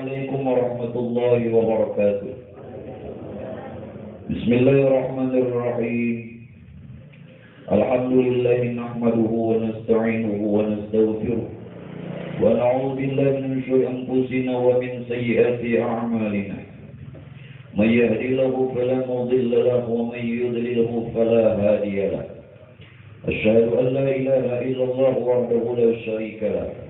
عليكم ورحمة الله وبركاته. بسم الله الرحمن الرحيم. الحمد لله نحمده ونستعينه ونستغفره ونعوذ بالله من شرور أنفسنا ومن سيئات أعمالنا. من يهد الله فلا مضل له ومن يضلله فلا هادي له. أشهد أن لا إله إلا الله وحده لا شريك له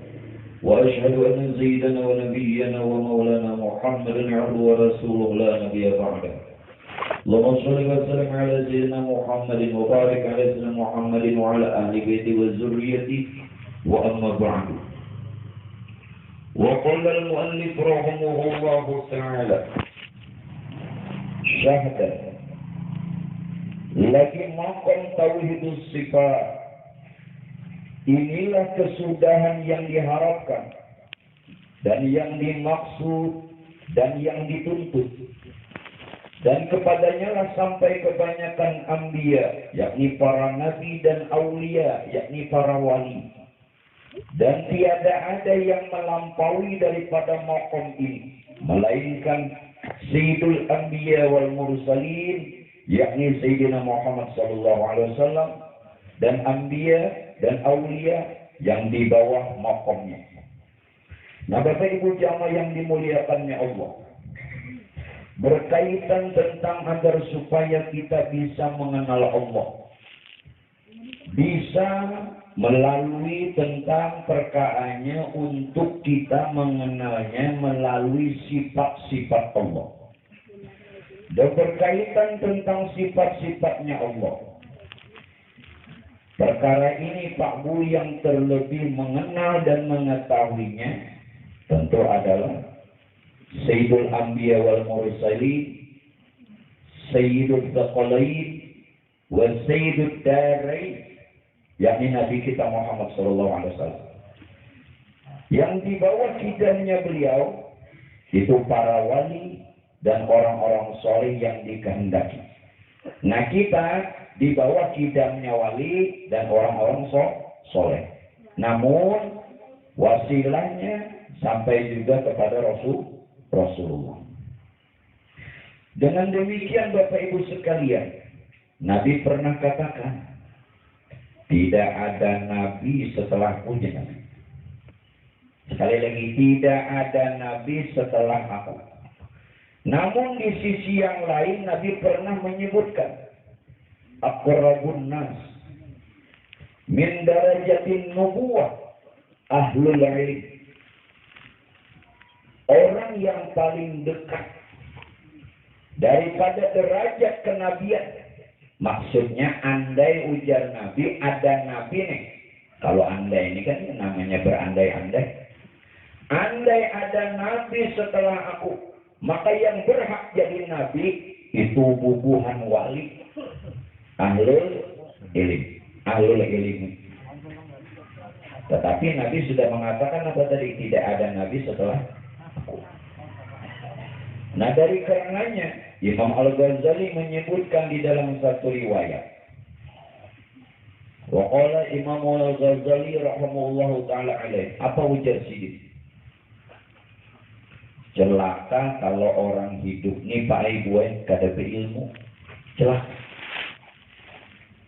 وأشهد أن سيدنا ونبينا ومولانا محمدا عبده ورسوله لا نبي بعده. اللهم صل وسلم على سيدنا محمد وبارك على سيدنا محمد وعلى أهل بيته وذريته وأما بعد. وقال المؤلف رحمه الله تعالى syahada lagi makom tauhidus sifat. Inilah kesudahan yang diharapkan dan yang dimaksud dan yang dituntut, dan kepadanya lah sampai kebanyakan anbiya, yakni para nabi, dan aulia, yakni para wali. Dan tiada ada yang melampaui daripada makom ini, melainkan Sayyidul Anbiya wal Mursalin, yakni Sayyidina Muhammad sallallahu alaihi wasallam, dan anbiya dan aulia yang di bawah makomnya. Nah, Bapak Ibu jamaah yang dimuliakannya Allah, berkaitan tentang agar supaya kita bisa mengenal Allah, bisa melalui tentang perkaanya untuk kita mengenalnya melalui sifat-sifat Allah, dan berkaitan tentang sifat-sifatnya Allah. Perkara ini Pak Bu yang terlebih mengenal dan mengetahuinya tentu adalah Sayyidul Anbiya wal Mursalin, Sayyidul Thaqalain wa Sayyidul Darain, yakni Nabi kita Muhammad sallallahu alaihi wasallam. Yang di bawah kidamnya beliau itu para wali dan orang-orang soleh yang dikehendaki. Nah, kita di bawah kidamnya wali dan orang-orang soleh. Namun wasilahnya sampai juga kepada Rasulullah. Dengan demikian Bapak Ibu sekalian, Nabi pernah katakan, tidak ada nabi setelah punya Nabi. Sekali lagi, tidak ada nabi setelah aku. Namun di sisi yang lain Nabi pernah menyebutkan aqrabun nas min darajatin nubuwah ahlul ilm. Orang yang paling dekat daripada derajat kenabian. Maksudnya andai ujar Nabi, ada Nabi nih. Kalau andai ini kan namanya berandai-andai. Andai ada Nabi setelah aku, maka yang berhak jadi Nabi itu bubuhan wali, ahlul ilmi. Tetapi Nabi sudah mengatakan apa tadi? Tidak ada Nabi setelah aku. Nah, dari karenanya Imam Al-Ghazali menyebutkan di dalam satu riwayat. Wa qala Imam Al-Ghazali rahimahullahu taala alaih. Apa ujar sini? Celaka kalau orang hidup ni Pak Ibu kada berilmu. Celaka.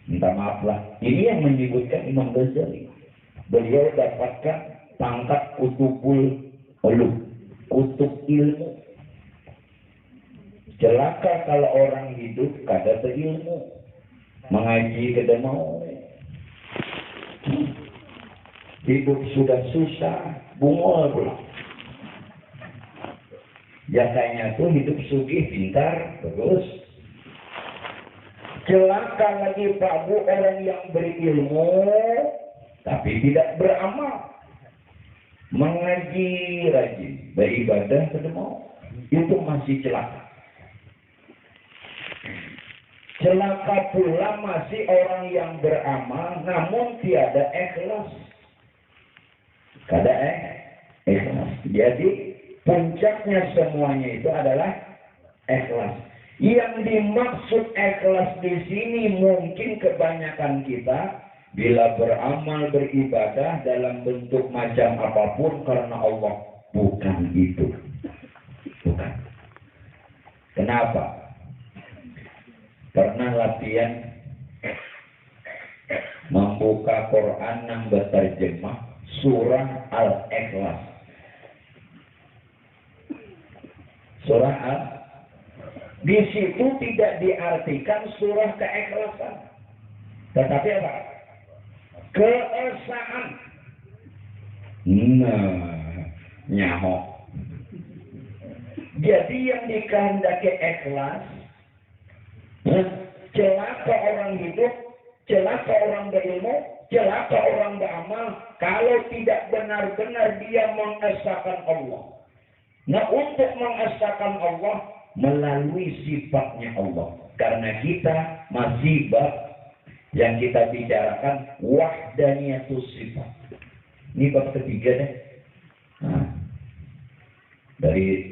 Minta maaf lah. Ini yang menyebutkan Imam Ghazali. Beliau dapatkan pangkat kutubul ulum, kutub ilmu. Celaka kalau orang hidup kada berilmu, mengaji kada mau. Hidup sudah susah, bungol pula. Biasanya tuh hidup sugih, pintar, bagus. Celaka lagi Pak Bu orang yang berilmu tapi tidak beramal. Mengaji rajin, beribadah kada mau. Itu masih celaka. Celaka pula masih orang yang beramal namun tiada ikhlas. Kada ikhlas. Jadi puncaknya semuanya itu adalah ikhlas. Yang dimaksud ikhlas di sini mungkin kebanyakan kita bila beramal beribadah dalam bentuk macam apapun karena Allah, bukan itu. Kenapa? Pernah latihan membuka Quran nambah terjemah surah Al-Ikhlas. Surah Al, di situ tidak diartikan surah keikhlasan, tetapi apa? Keesaan. Nyamuk. Jadi yang dikehendaki ikhlas, celaka orang hidup, celaka orang berilmu, celaka orang beramal, kalau tidak benar-benar dia mengesahkan Allah. Nah, untuk mengesahkan Allah melalui sifatnya Allah. Karena kita masih bab yang kita bicarakan wahdaniyatus sifat. Ini bab ketiga deh. Nah, dari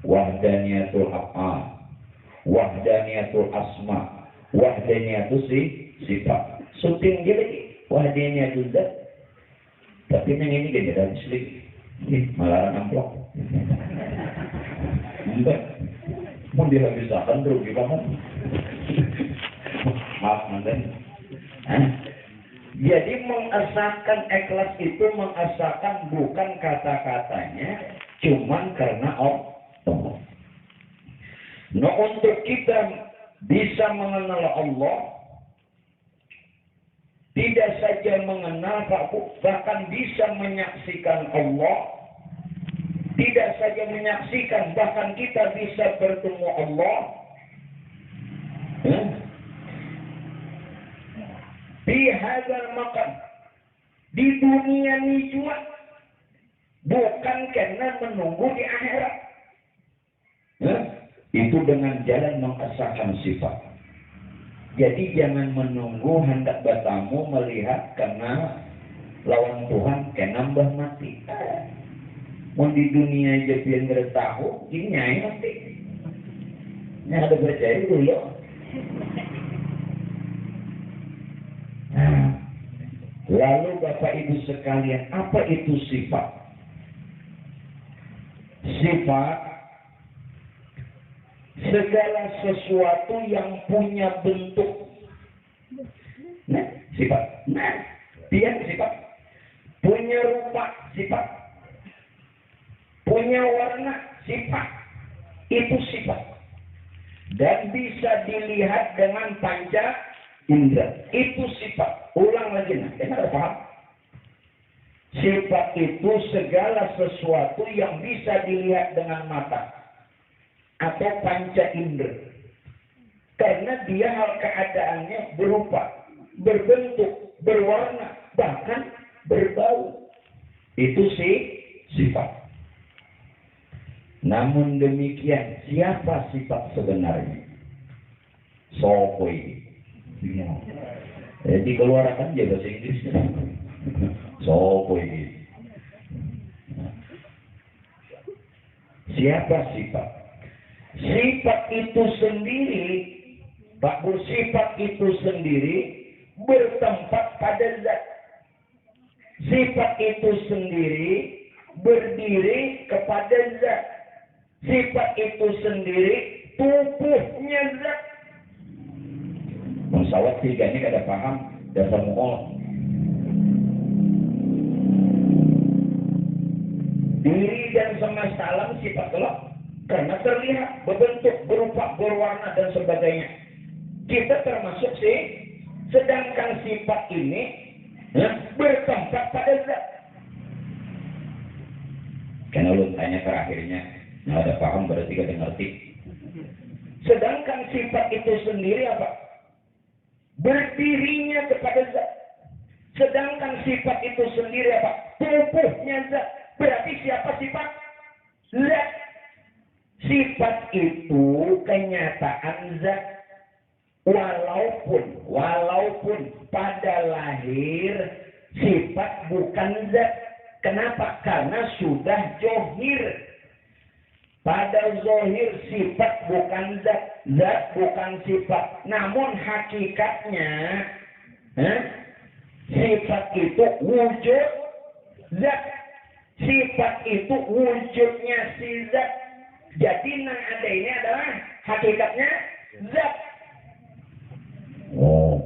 wahdaniyatul af'al, wahdaniyatul asma, wahdaniyatus sifat. Syuting dia lagi wahdaniyatul zat. Tapi yang ini gak ada muslim. Ini malah amplop. Enggak. Mau dihabiskan terus gimana? Maaf mantan. Jadi mengesahkan ikhlas itu mengesahkan bukan kata-katanya, cuman karena Allah. Nah, untuk kita bisa mengenal Allah, tidak saja mengenal, bahkan bisa menyaksikan Allah. Tidak saja menyaksikan, bahkan kita bisa bertemu Allah. Di hadzal makan, di dunia ini juga, bukan karena menunggu di akhirat. Itu dengan jalan mengesahkan sifat. Jadi jangan menunggu hendak bertamu melihat karena lawan Tuhan kayak nambah mati. Mau di dunia aja biar nggak tahu, ini nyai mati. Ini ada percaya dulu. Nah, lalu Bapak Ibu sekalian, apa itu sifat? Sifat segala sesuatu yang punya bentuk. Nah, sifat. Nah, dia sifat. Punya rupa, sifat. Punya warna, sifat. Itu sifat. Dan bisa dilihat dengan panca indera. Itu sifat. Ulang lagi, nah, kita paham. Sifat itu segala sesuatu yang bisa dilihat dengan mata atau panca indera. Karena dia hal keadaannya berupa, berbentuk, berwarna, bahkan berbau. Itu sifat. Namun demikian, siapa sifat sebenarnya? Sopoi. Dikeluarkan aja bahasa Inggrisnya. Sopoi. Siapa sifat? Sifat itu sendiri, Pak Bu, sifat itu sendiri bertempat pada zat. Sifat itu sendiri berdiri kepada zat. Sifat itu sendiri tubuhnya zat. Masyaallah tiga ini kada paham dasar mu'ol. Diri dan semesta alam sifat Allah karena terlihat, berbentuk, berupa, berwarna dan sebagainya. Kita termasuk sedangkan sifat ini bertempat pada zat. Karena lu tanya terakhirnya, nggak ada paham berarti kada ngerti. Sedangkan sifat itu sendiri apa? Berdirinya kepada zat. Sedangkan sifat itu sendiri apa? Tubuhnya zat. Berarti siapa sifat? Zat. Sifat itu kenyataan zat. Walaupun pada lahir sifat bukan zat. Kenapa? Karena sudah zohir. Pada zohir sifat bukan zat, zat bukan sifat. Namun hakikatnya sifat itu wujud zat. Sifat itu wujudnya si zat. Jadi yang ada ini adalah hakikatnya zat. Oh,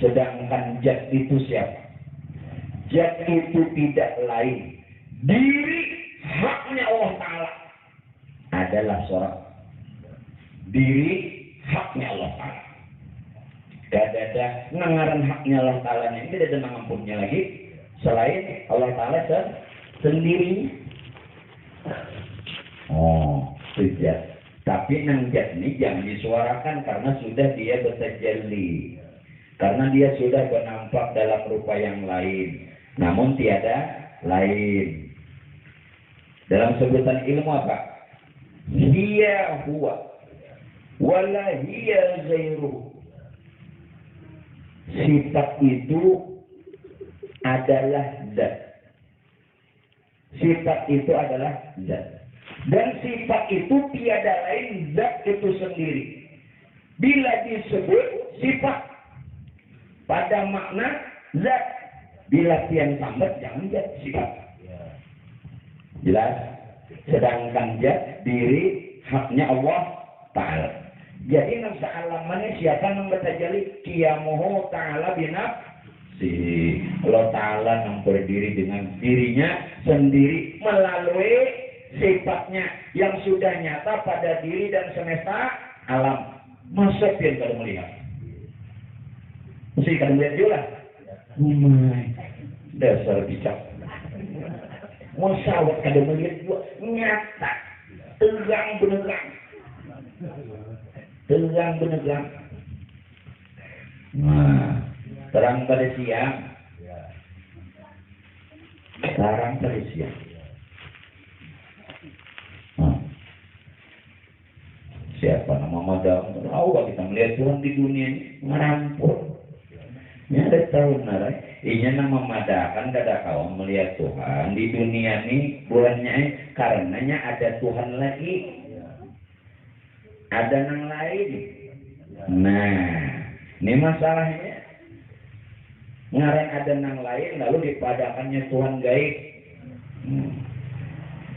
sedangkan zat itu siapa? Zat itu tidak lain diri haknya Allah Ta'ala adalah seorang diri haknya Allah Ta'ala. Gak ada nangaran haknya Allah Ta'ala ini, tidak ada mengampunnya lagi selain Allah Ta'ala sendiri. Oh, sejak. Tapi nangjat ini jangan disuarakan karena sudah dia bertajalli. Karena dia sudah bernampak dalam rupa yang lain. Namun tiada lain. Dalam sebutan ilmu apa? Hiya huwa. Wala hiya ghairuhu. Sifat itu adalah zat. Sifat itu adalah zat. Dan sifat itu tiada lain zat itu sendiri. Bila disebut sifat pada makna zat, bila tiang sambat jangan zat sifat. Jelas? Sedangkan zat diri haknya Allah Ta'ala. Jadi nafsa alamannya siapa yang bertajali qiyamuhu ta'ala binafsi. Allah Ta'ala yang berdiri dengan dirinya sendiri melalui sifatnya yang sudah nyata pada diri dan semesta alam. Masa yang kada melihat? Mesti kada melihat juga. Dasar bijak. Masa kada melihat juga nyata. Terang benerang. Terang benerang. Nah, terang pada siang. Terang pada siang. Siapa nama madam? Tahu kita melihat Tuhan di dunia ini ngerampur. Ini ada tahu narai. Ini nama madakan kada kau melihat Tuhan di dunia ini bulannya karenanya ada Tuhan lagi. Ada yang lain. Nah, ini masalahnya. Ngarang ada yang lain lalu dipadakannya Tuhan gaib.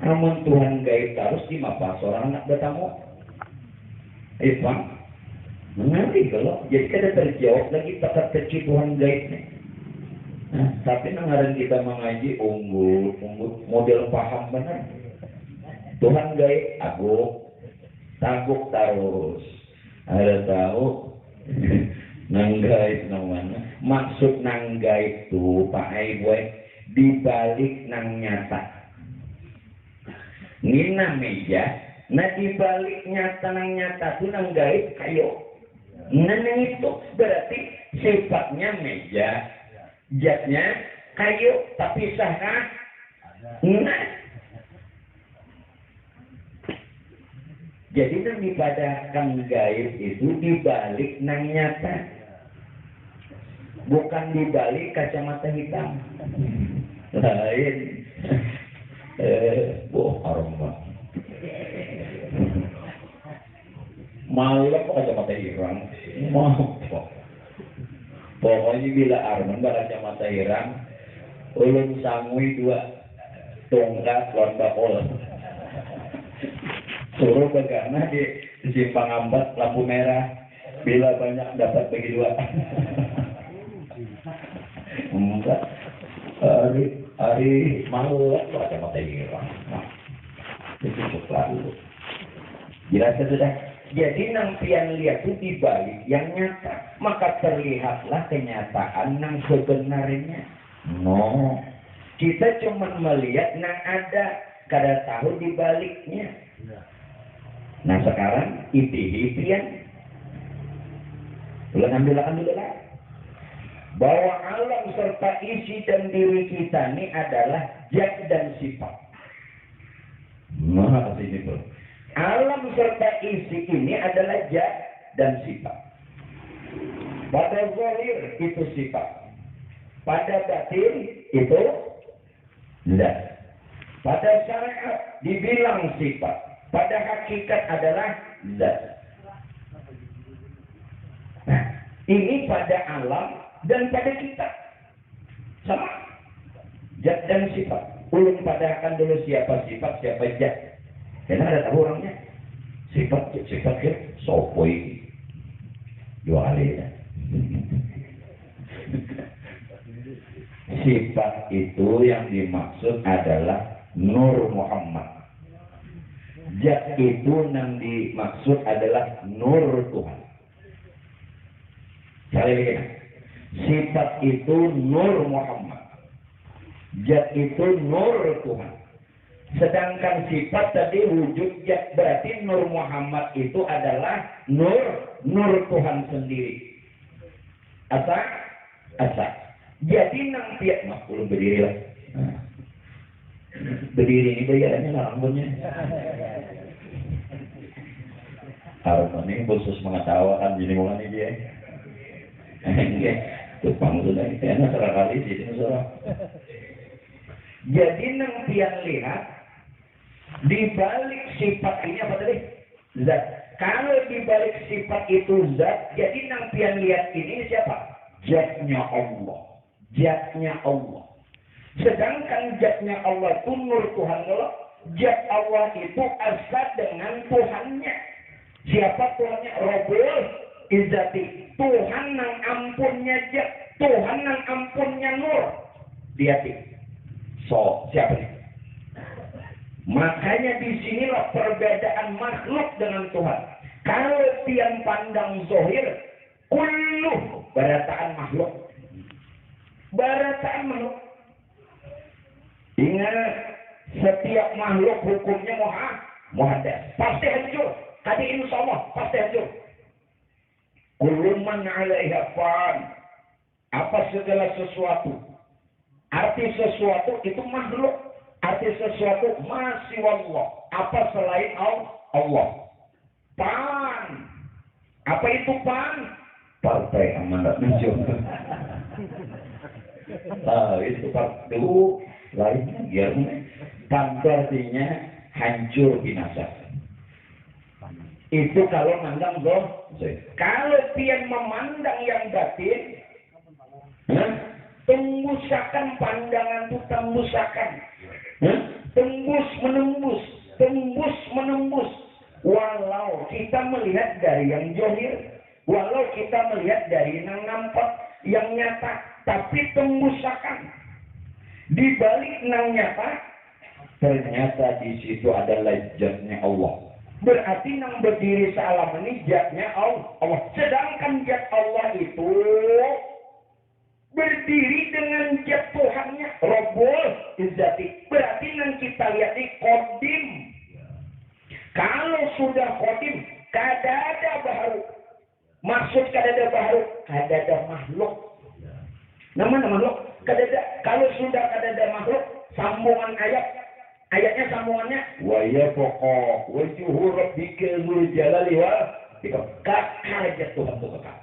Namun Tuhan gaib harus dimapa seorang anak bertamu. Bang, mengerti kalau jadi kada terjawab lagi teka-teki Tuhan gaibnya. Nah, tapi nangaran kita mengaji unggul model paham benar. Tuhan gaib aguk tabuk terus. Ada tahu nang gaib namanya. Maksud nang gaib itu Pak Aiboy dibalik nang nyata. Nina meja. Nah dibalik nyata nang nyata itu nang gaib kayu. Nah itu berarti sifatnya meja, zatnya kayu, tapi sahkah? Nah, jadi nang daripada kang gaib itu dibalik nang nyata, bukan dibalik kacamata hitam. Lain, haram banget. Malah kok kacamata hirang, mau kok. Pokoknya bila Arman kacamata hirang, ulun sangui 2 tongkat lomba bola. Suruh begana di simpang ambat lampu merah, bila banyak dapat bagi 2. Enggak, hari malah kok kacamata hirang. Nah, itu cukup lalu. Jelas sudah. Jadi nampian lihat itu dibalik yang nyata, maka terlihatlah kenyataan yang sebenarnya. No, kita cuma melihat yang ada, kada tahu dibaliknya. Nah sekarang impian, ulang ambil bahwa alam serta isi dan diri kita ini adalah zat dan sifat. Nah ini bro. Alam serta isi ini adalah zat dan sifat. Pada zahir itu sifat. Pada batin itu zat. Pada syariat dibilang sifat. Pada hakikat adalah zat. Nah, ini pada alam dan pada kita. Sama. Zat dan sifat. Ulun padakan dulu siapa sifat, siapa zat. Karena ada tahu orangnya. Sifat ya sopo iki. Dua kali ya. Sifat itu yang dimaksud adalah Nur Muhammad. Zat itu yang dimaksud adalah Nur Tuhan. Sekali lagi. Sifat itu Nur Muhammad. Zat itu Nur Tuhan. Sedangkan sifat tadi wujud zat, berarti Nur Muhammad itu adalah Nur Tuhan sendiri. Asa. Jadi nang tiap belum berdiri lah. Berdiri ini bayarannya rambutnya. Harus ini khusus mengetawakan jadi mulai dia. Tupang sudah itu enak kali sih ini saudara. Jadi nang tiap lihat di balik sifat ini apa tadi? Zat. Kalau di balik sifat itu zat, jadi nang pian lihat ini siapa? Zatnya Allah. Zatnya Allah. Sedangkan zatnya Allah itu Nur Tuhan Allah. Zat Allah itu asal dengan Tuhannya. Siapa Tuhannya? Rabbul Izzati. Tuhan nang ampunnya zat. Tuhan nang ampunnya Nur. Lihat. So, siapa ini? Makanya disinilah perbedaan makhluk dengan Tuhan. Kalau tiang pandang zohir, kulluh barataan makhluk. Barataan makhluk. Ingat, setiap makhluk hukumnya muhadas. Pasti hancur. Tadi insya Allah pasti hancur. Kullu man 'alaiha fan. Apa segala sesuatu. Arti sesuatu itu makhluk. Arti sesuatu masih Allah. Apa selain Allah? PAN. Apa itu PAN? Partai Amanat Nasional. Itu partai lainnya biarnya. PAN artinya hancur binasa. Itu kalau mandang kalau pian memandang yang batin, tembusakan pandangan itu tembusakan. Tembus menembus. Walau kita melihat dari yang johir, walau kita melihat dari yang nampak, yang nyata, tapi tembusakan. Di balik yang nyata, ternyata di situ adalah zatnya Allah. Berarti yang berdiri salam ini zatnya Allah. Sedangkan zat Allah itu berdiri dengan zat Tuhannya Rabbul Izzati. Berarti yang kita lihat di Qadim. Kalau sudah Qadim, kadada baru. Maksud kadada baru, kadada makhluk. Nama makhluk, kadada. Kalau sudah kadada makhluk, sambungan ayatnya sambungannya wa yabqa wajhu rabbikal dzul jalali wal ikram. Kakak zat Tuhan itu kakak.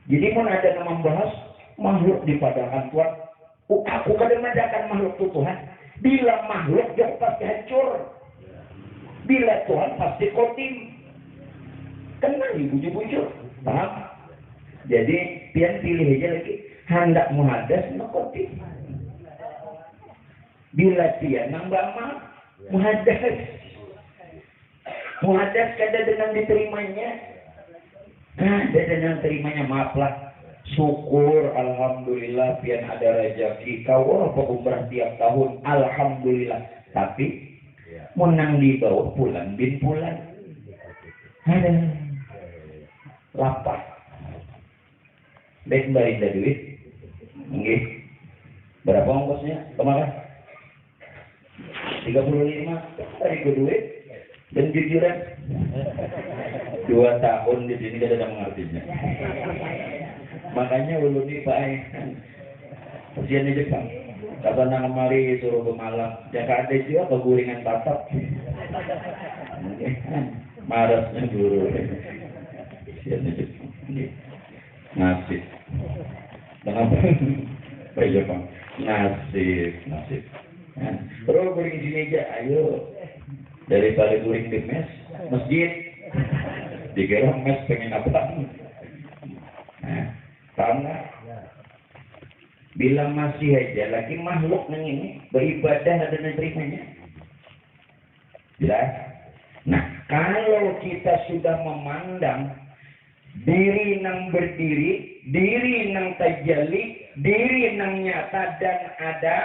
Jadi pun ada yang membahas makhluk di padang Tuhan. Aku kadang mendakan makhluk itu Tuhan. Bila makhluk dia pasti hancur. Bila Tuhan pasti Qadim. Kenal bujur-bujur. Paham? Jadi pian pilih aja lagi. Hendak muhadas no Qadim. Bila pian nambah muhadas. Muhadas kada dengan diterimanya. Ada dengan terimanya, maaflah. Syukur, alhamdulillah, pian ada rezeki. Kau apa umrah tiap tahun, alhamdulillah. Tapi menang di bawah bulan bin bulan. Ada lapar. Baik kembali dari duit. Nggih. Berapa ongkosnya? Kemarin 35 dari duit dan jujuran. 2 tahun di sini tidak ada mengertinya. Makanya ulun ini Pak ujian di Jepang. Kata nang mari suruh ke Malang. Jakarta juga keguringan tatap. Marasnya guru. Ujian di Jepang. Nasib. Kenapa? Pak Jepang. Nasib. Terus guring sini aja, ayo. Daripada guring di masjid. Dikira mes pengen apa? Karena bila masih aja lagi makhluk yang ini beribadah ada nerimanya. Jelas? Nah, kalau kita sudah memandang diri nang berdiri, diri nang tajalli, diri nang nyata dan ada,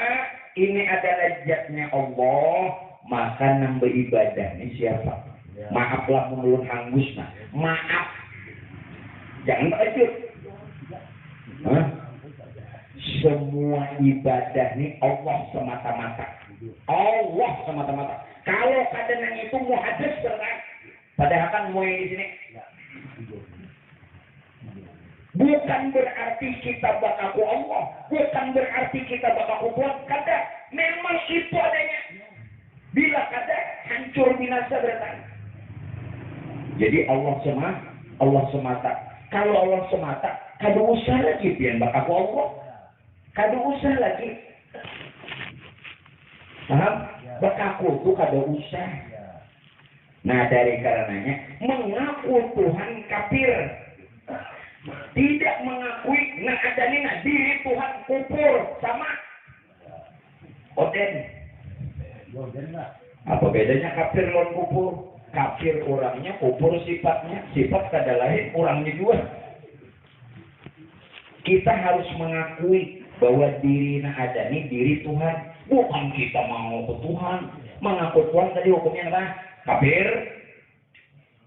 ini adalah zatnya Allah, maka nang beribadah ini siapa? Maaflah menurut hangus, nah. Maaf. Jangan takjub. Semua ibadah ini Allah semata-mata. Allah semata-mata. Kalau kadang itu muhadis benar, padahal kan mau di sini. Bukan berarti kita bakaku Allah, bukan berarti kita bakaku Tuhan. Kada, memang itu adanya. Bila kada, hancur binasa bertanya. Jadi Allah semata. Kalau Allah semata, kada usah lagi pian bakaku Allah. Kada usah lagi. Paham? Bakaku itu kada usah. Nah, dari karenanya mengaku Tuhan kafir. Tidak mengakui nah adanya diri Tuhan kufur sama. Oden. Apa bedanya kafir lawan kufur? Kafir orangnya, kufur sifatnya. Sifat kada lain, orangnya juga. Kita harus mengakui bahwa diri nah ada ini diri Tuhan. Bukan kita mau ke Tuhan. Mengaku Tuhan tadi hukumnya apa? Kafir.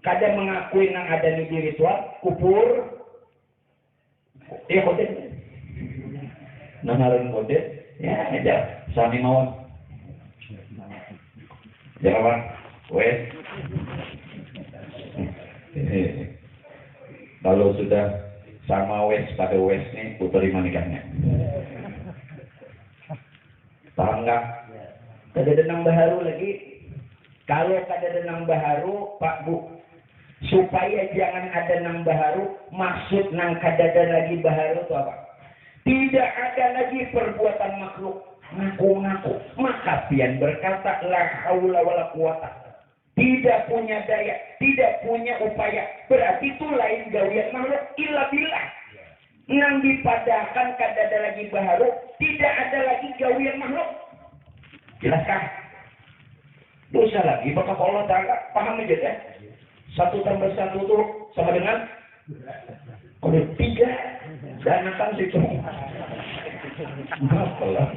Kada mengakui nah ada ini diri Tuhan, kufur. Iya kode. Nangaran kode. Ya, ada. Sani mawon. Jawaban. Wes. Kalau sudah sama wes pada wes nih, terima nikahnya. Paham nggak? Kada denang baharu lagi. Kalau kada denang baharu, Pak Bu, supaya jangan ada nang baharu, maksud nang kadada lagi baharu itu apa? Tidak ada lagi perbuatan makhluk ngaku-ngaku. Maka pian berkata la haula wala quwata. Tidak punya daya, tidak punya upaya. Berarti itu lain gawian makhluk illa billah. Nang dipadahkan kadada lagi baharu, tidak ada lagi gawian makhluk. Jelaskah? Dosa lagi, maka Allah Ta'ala paham aja deh. 1 tambah 1 itu sama dengan kode 3 dan akan situ. Apalah.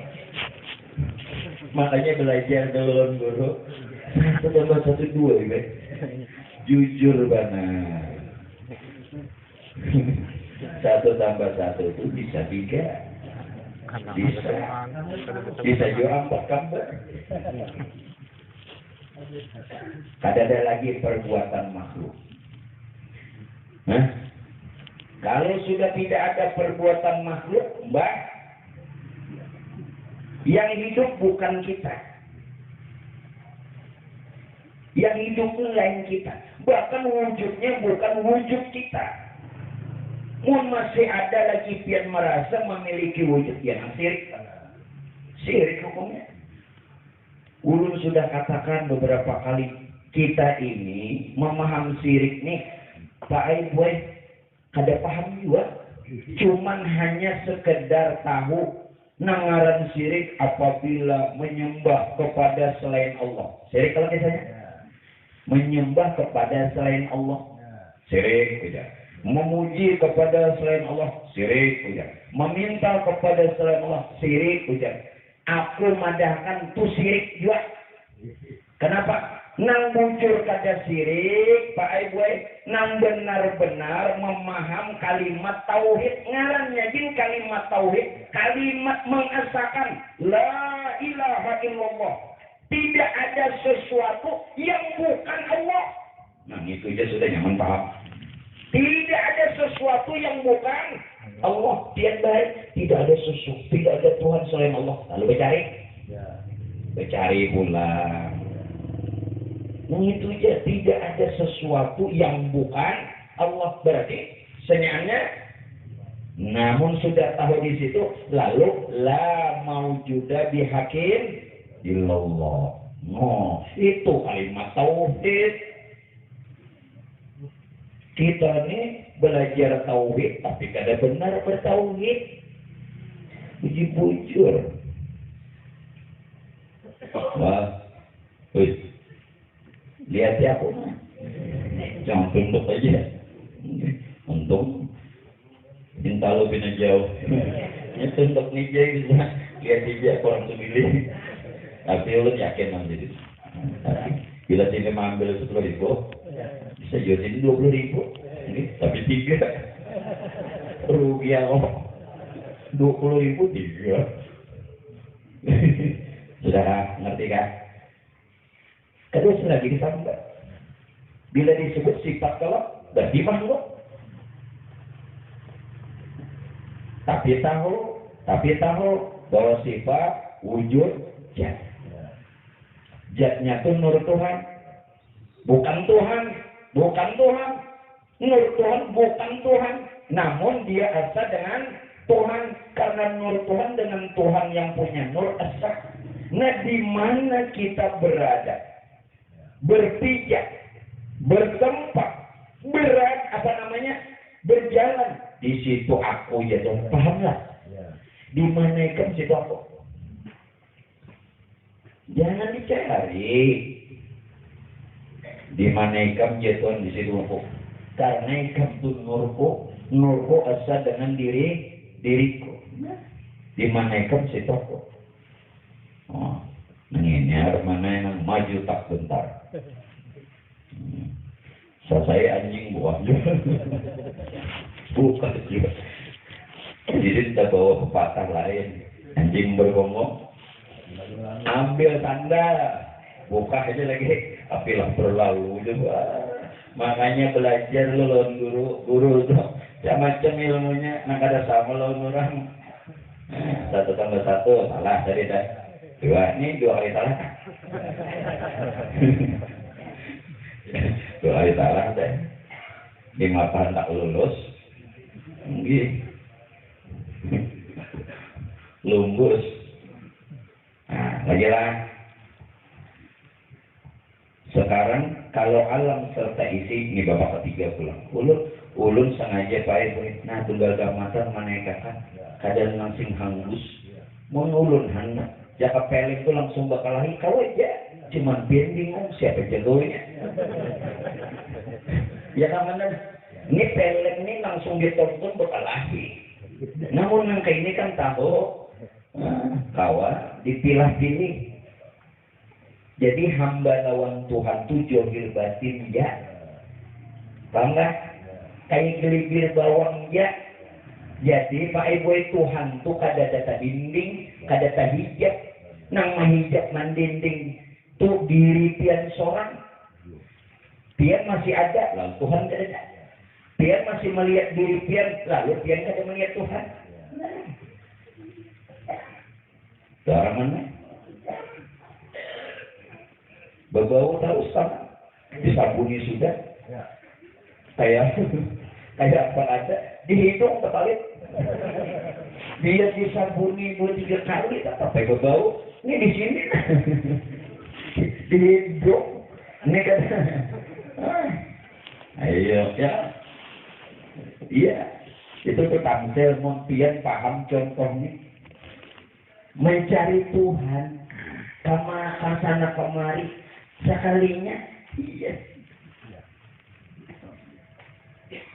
Makanya belajar dalam guru 1 tambah 1 2 ya. Jujur banget. 1 tambah 1 itu bisa 3. Bisa juga 4 gambar. Kada ada lagi perbuatan makhluk. Kalau sudah tidak ada perbuatan makhluk, Mbak, yang hidup bukan kita. Yang hidup itu lain kita. Bahkan wujudnya bukan wujud kita. Masih ada lagi pian merasa memiliki wujud yang syirik. Syirik hukumnya. Ulun sudah katakan beberapa kali, kita ini memahami syirik nih, Pak Aiboy, kada paham juga. Cuman hanya sekedar tahu nangaran syirik apabila menyembah kepada selain Allah. Syirik kalau misalnya menyembah kepada selain Allah, syirik tidak. Memuji kepada selain Allah, syirik tidak. Meminta kepada selain Allah, syirik tidak. Aku madahkan tu syirik juga. Kenapa? Nang muncul kada syirik, Pak Aiboy, nang benar-benar memaham kalimat tauhid. Ngarannya jin kalimat tauhid, kalimat mengesahkan la ilaha illallah. Tidak ada sesuatu yang bukan Allah. Nah, itu aja sudah nyaman paham. Tidak ada sesuatu yang bukan Allah. Dia baik, tidak ada sesuatu, tidak ada Tuhan selain Allah. Lalu bercari pula. Nah, itu aja, tidak ada sesuatu yang bukan Allah. Berarti senyapnya. Namun sudah tahu di situ, lalu la maujuda bihakin illallah. Oh, itu kalimat tauhid. Kita ini belajar tauhid, tapi kada benar bertauhid. Bujur. Wah, Lihat ya aku. Jangan tunduk aja. Untung cinta lo bina jauh. Ini tunduk nih bisa lihat dia kurang semilih. Tapi lo yakin nanti. Bila sini mengambil 10.000, bisa jual sini 20.000. Tapi 3 rugi aku 20.000 3. Sudah ngerti kan? Kedua lagi ditambah. Bila disebut sifat kalau berarti makhluk. Tapi tahu bahwa sifat wujud zat. Zatnya itu nur Tuhan, bukan Tuhan. Nur Tuhan bukan Tuhan, namun dia asa dengan Tuhan, karena nur Tuhan dengan Tuhan yang punya nur asa. Nah, di mana kita berada, berpijak, bertempat, berjalan, di situ aku ya dong, pahamlah. Di mana kan situ aku? Jangan dicari. Di mana ikam jatuh di situ aku? Karena ikam itu nurku asa dengan diriku. Di mana ikam situ aku? Oh, ini mana yang maju tak bentar. Selesai anjing buah juga. Bukan juga. Jadi kita bawa pepatah lain. Anjing bergongong, ambil sandal, buka aja lagi. Apilah berlalu juga. Makanya belajar lu lawan guru tuh. Ya macam ilmunya, nak ada sama lawan orang. 1 tambah 1 salah tadi dah. 2 ini 2 kali salah. 2 kali salah deh. 5 tahun tak lulus. Mungkin lumbus. Nah, lagi lah. Sekarang kalau alam serta isi, ini bapak ketiga pulang. Ulun sengaja baik. Nah, tunggal gamatan mana kakak. Kadang langsung hangus. Mau ulun hana. Jaka pelek itu langsung bakal lagi. Kau aja. Cuman bingung siapa jagonya. Ya namanya. Ini pelek ini langsung ditonton bakal lagi. Namun yang ini kan tahu. Kawan dipilah-pilih. Jadi hamba lawan Tuhan tu johir batin ya. Paham gak? Kayak gelir bawang ya. Jadi Pak Ibu Tuhan tu kada data dinding, kada data hijab. Nang mahijab mandinding tu diri pian seorang. Pian masih ada, lalu Tuhan kada ada. Pian masih melihat diri pian, lalu pian kada melihat Tuhan. Orang mana? Berbau tahu sama, disabuni sudah. Kayak apa ada, dihitung terbalik. Dia disabuni 2-3 kali, tak sampai berbau. Ini di sini, dihitung. Ini kan, ayo ya, iya. Itu ketamsil, mungkin paham contohnya. Mencari Tuhan, kasana kemari. Sekalinya, iya.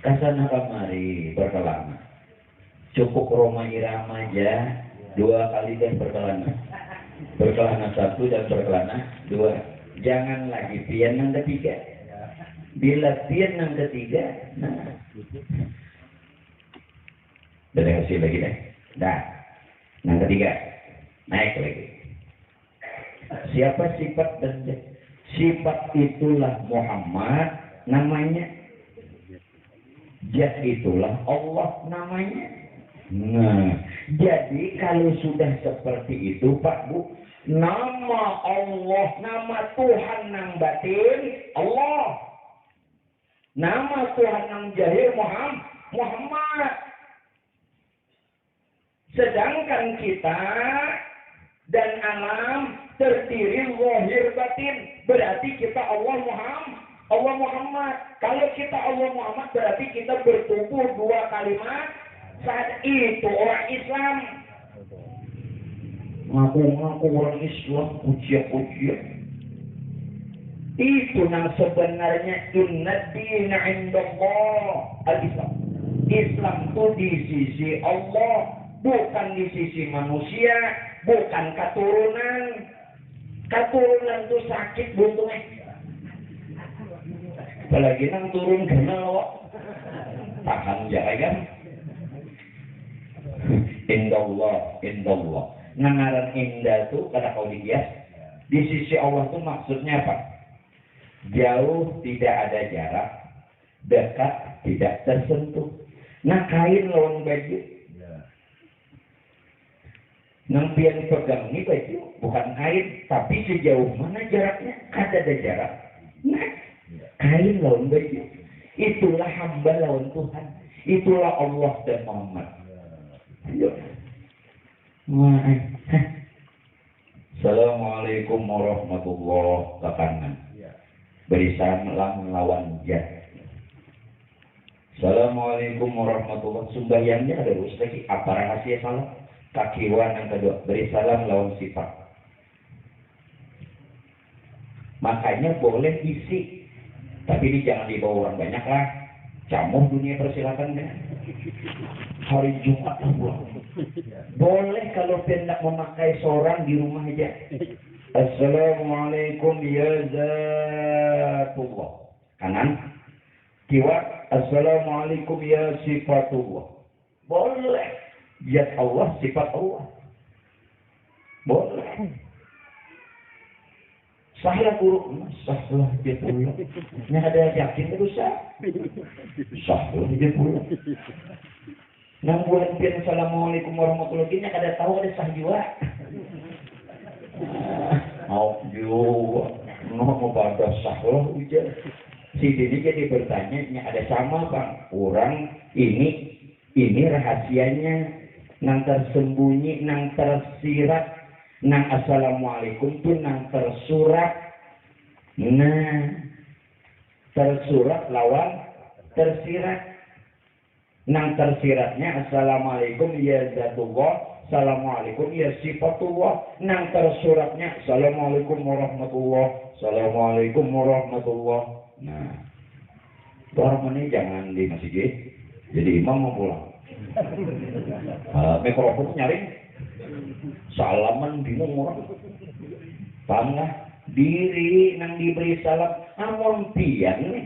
Kasana kemari berkelana. Cukup Roma Irama aja 2 kali dan berkelana. Berkelana 1 dan berkelana 2. Jangan lagi pian yang ketiga. Bila pian yang ketiga, nah. Udah hasil lagi deh. Dah. Yang ketiga, naik lagi. Siapa sifat dan sifat itulah Muhammad namanya. Zat itulah Allah namanya. Nah, jadi kalau sudah seperti itu Pak Bu, nama Allah, nama Tuhan nang batin Allah. Nama Tuhan nang jahir Muhammad. Sedangkan kita dan alam terdiri zahir batin, berarti kita Allah Muhammad. Kalau kita Allah Muhammad berarti kita bertumbuh 2 kalimat. Saat itu orang Islam ngaku orang Islam, pujian. Itu yang sebenarnya inna dina indallah al-Islam. Islam itu di sisi Allah, bukan di sisi manusia, bukan keturunan. Keturunan itu sakit buntutnya. Apalagi nang turun kenal tahan jaga kan. Indallah, indallah. Ngaran indah itu kata kau dihias di sisi Allah itu maksudnya apa? Jauh tidak ada jarak, dekat tidak tersentuh. Nah kain lawan baju, nang pian pegang ini baju bukan kain, tapi sejauh mana jaraknya? Ada jarak. Nah kain lawan baju, itulah hamba lawan Tuhan, itulah Allah dan Muhammad. Assalamualaikum warahmatullahi wabarakatuh. Beri salam lawan jat. Assalamualaikum warahmatullahi wabarakatuh. Sumbayangnya ada ustaz apa rahasia salam? Kakiwan yang kedua, beri salam lawan sifat. Makanya boleh isi, tapi ini jangan dibawa orang banyak lah. Camuh dunia persilakan kan. Hari Jumat boleh kalau hendak memakai seorang di rumah aja. Assalamualaikum ya zatullah. Kanan. Kiwat. Assalamualaikum ya sifatullah. Boleh. Zat Allah, sifat Allah. Boleh. Sahlah guru, sahlah dia pula. Ini ada yakin itu sah. Sahlah dia pula. Nang bulan pian assalamualaikum warahmatullahi wabarakatuh. Kada tahu ada sah juga. Mau juga, mau pada sahlah ujar. Si Dini jadi bertanya, ini ada sama bang. Orang ini rahasianya. Nang tersembunyi, nang tersirat, nang assalamualaikum itu nang tersurat. Nah, tersurat lawan tersirat. Nang tersiratnya assalamualaikum ya zatullah, assalamualaikum ya sifatullah. Nang tersuratnya assalamualaikum warahmatullah, assalamualaikum warahmatullah. Nah, orang ini jangan di masjid, jadi imam mau pulang. Mikrofon nyaring, salaman bingung orang. Paham nggak? Diri nang diberi salam, amun pian nih.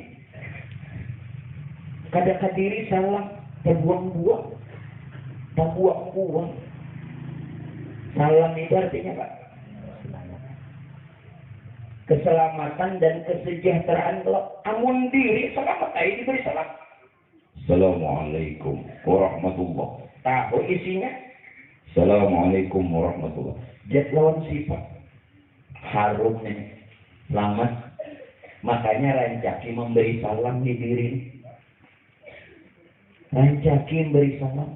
Kadang diri salam. Terbuang-buang, terbuang-buang. Salam itu artinya Pak, keselamatan dan kesejahteraan. Kalau amun diri selamat, ini diberi salam. Assalamualaikum warahmatullahi. Tahu isinya? Assalamualaikum warahmatullahi. Jat lawan sifat. Harumnya selamat. Makanya rancaki memberi salam di diri. Rancakin beri salam.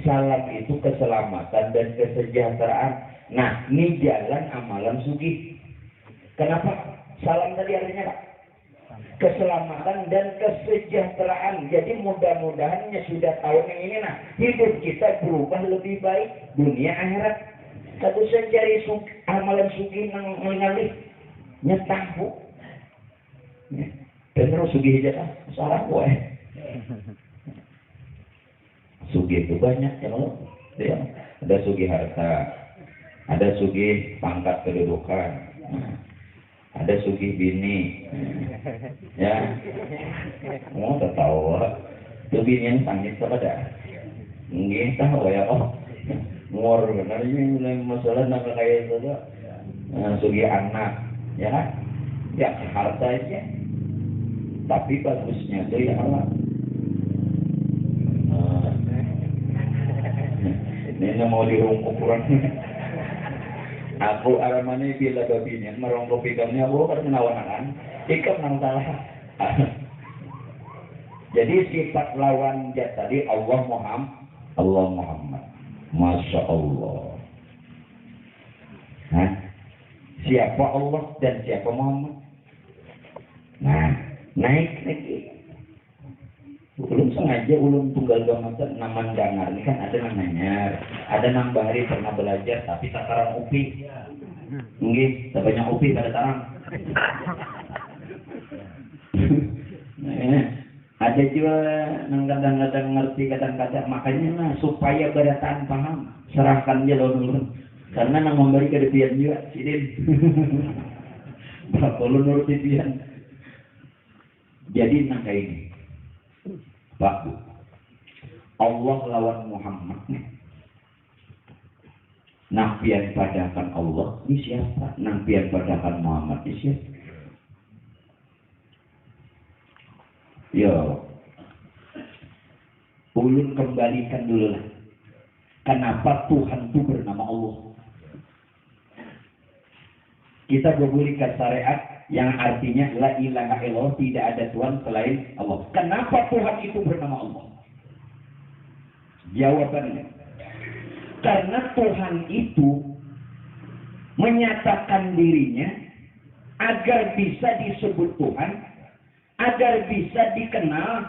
Salam itu keselamatan dan kesejahteraan. Nah, ini jalan amalan sugih. Kenapa? Salam tadi artinya Pak, keselamatan dan kesejahteraan. Jadi mudah-mudahannya sudah tahun yang ini, nah hidup kita berubah lebih baik dunia akhirat. Satu cari amalan sugih yang mengalih nyetahu. Bener sugih aja kan? Salah gue. Sugih itu banyak ya, ada sugih harta, ada sugih pangkat kedudukan, ada sugih bini, ya, mau tahu, itu bini yang sangit kepada, nggak tahu ya, ngor benar ini masalah nak kayak itu, sugih anak, ya kan, ya harta aja, tapi bagusnya itu ya Allah. Ini mau dirungkuk kurang. Aku aramane bila babinya merongkok ikannya aku kan menawan ikan nang salah. Jadi sifat lawan zat tadi Allah Muhammad. Masya Allah. Nah, siapa Allah dan siapa Muhammad? Nah, naik lagi. Belum sengaja ulun tunggal gamatan naman dangar ini kan ada namanya, ada nambah hari pernah belajar tapi tataran upi, mungkin banyak upi pada tarang. Ada juga yang kadang-kadang ngerti, kadang-kadang makanya nah, supaya berataan paham, serahkan aja lo. Karena nang memberi kedepian juga, sidin. Bapak lu nurut depian. Jadi nang kayak ini, Pak, Allah lawan Muhammad. Nafian padakan Allah, ini siapa? Nafian padakan Muhammad, ini siapa? Yo, ulun kembalikan dulu lah. Kenapa Tuhan itu bernama Allah? Kita berberikan syariat yang artinya la ilaha illallah, tidak ada Tuhan selain Allah. Kenapa Tuhan itu bernama Allah? Jawabannya, karena Tuhan itu menyatakan dirinya agar bisa disebut Tuhan, agar bisa dikenal,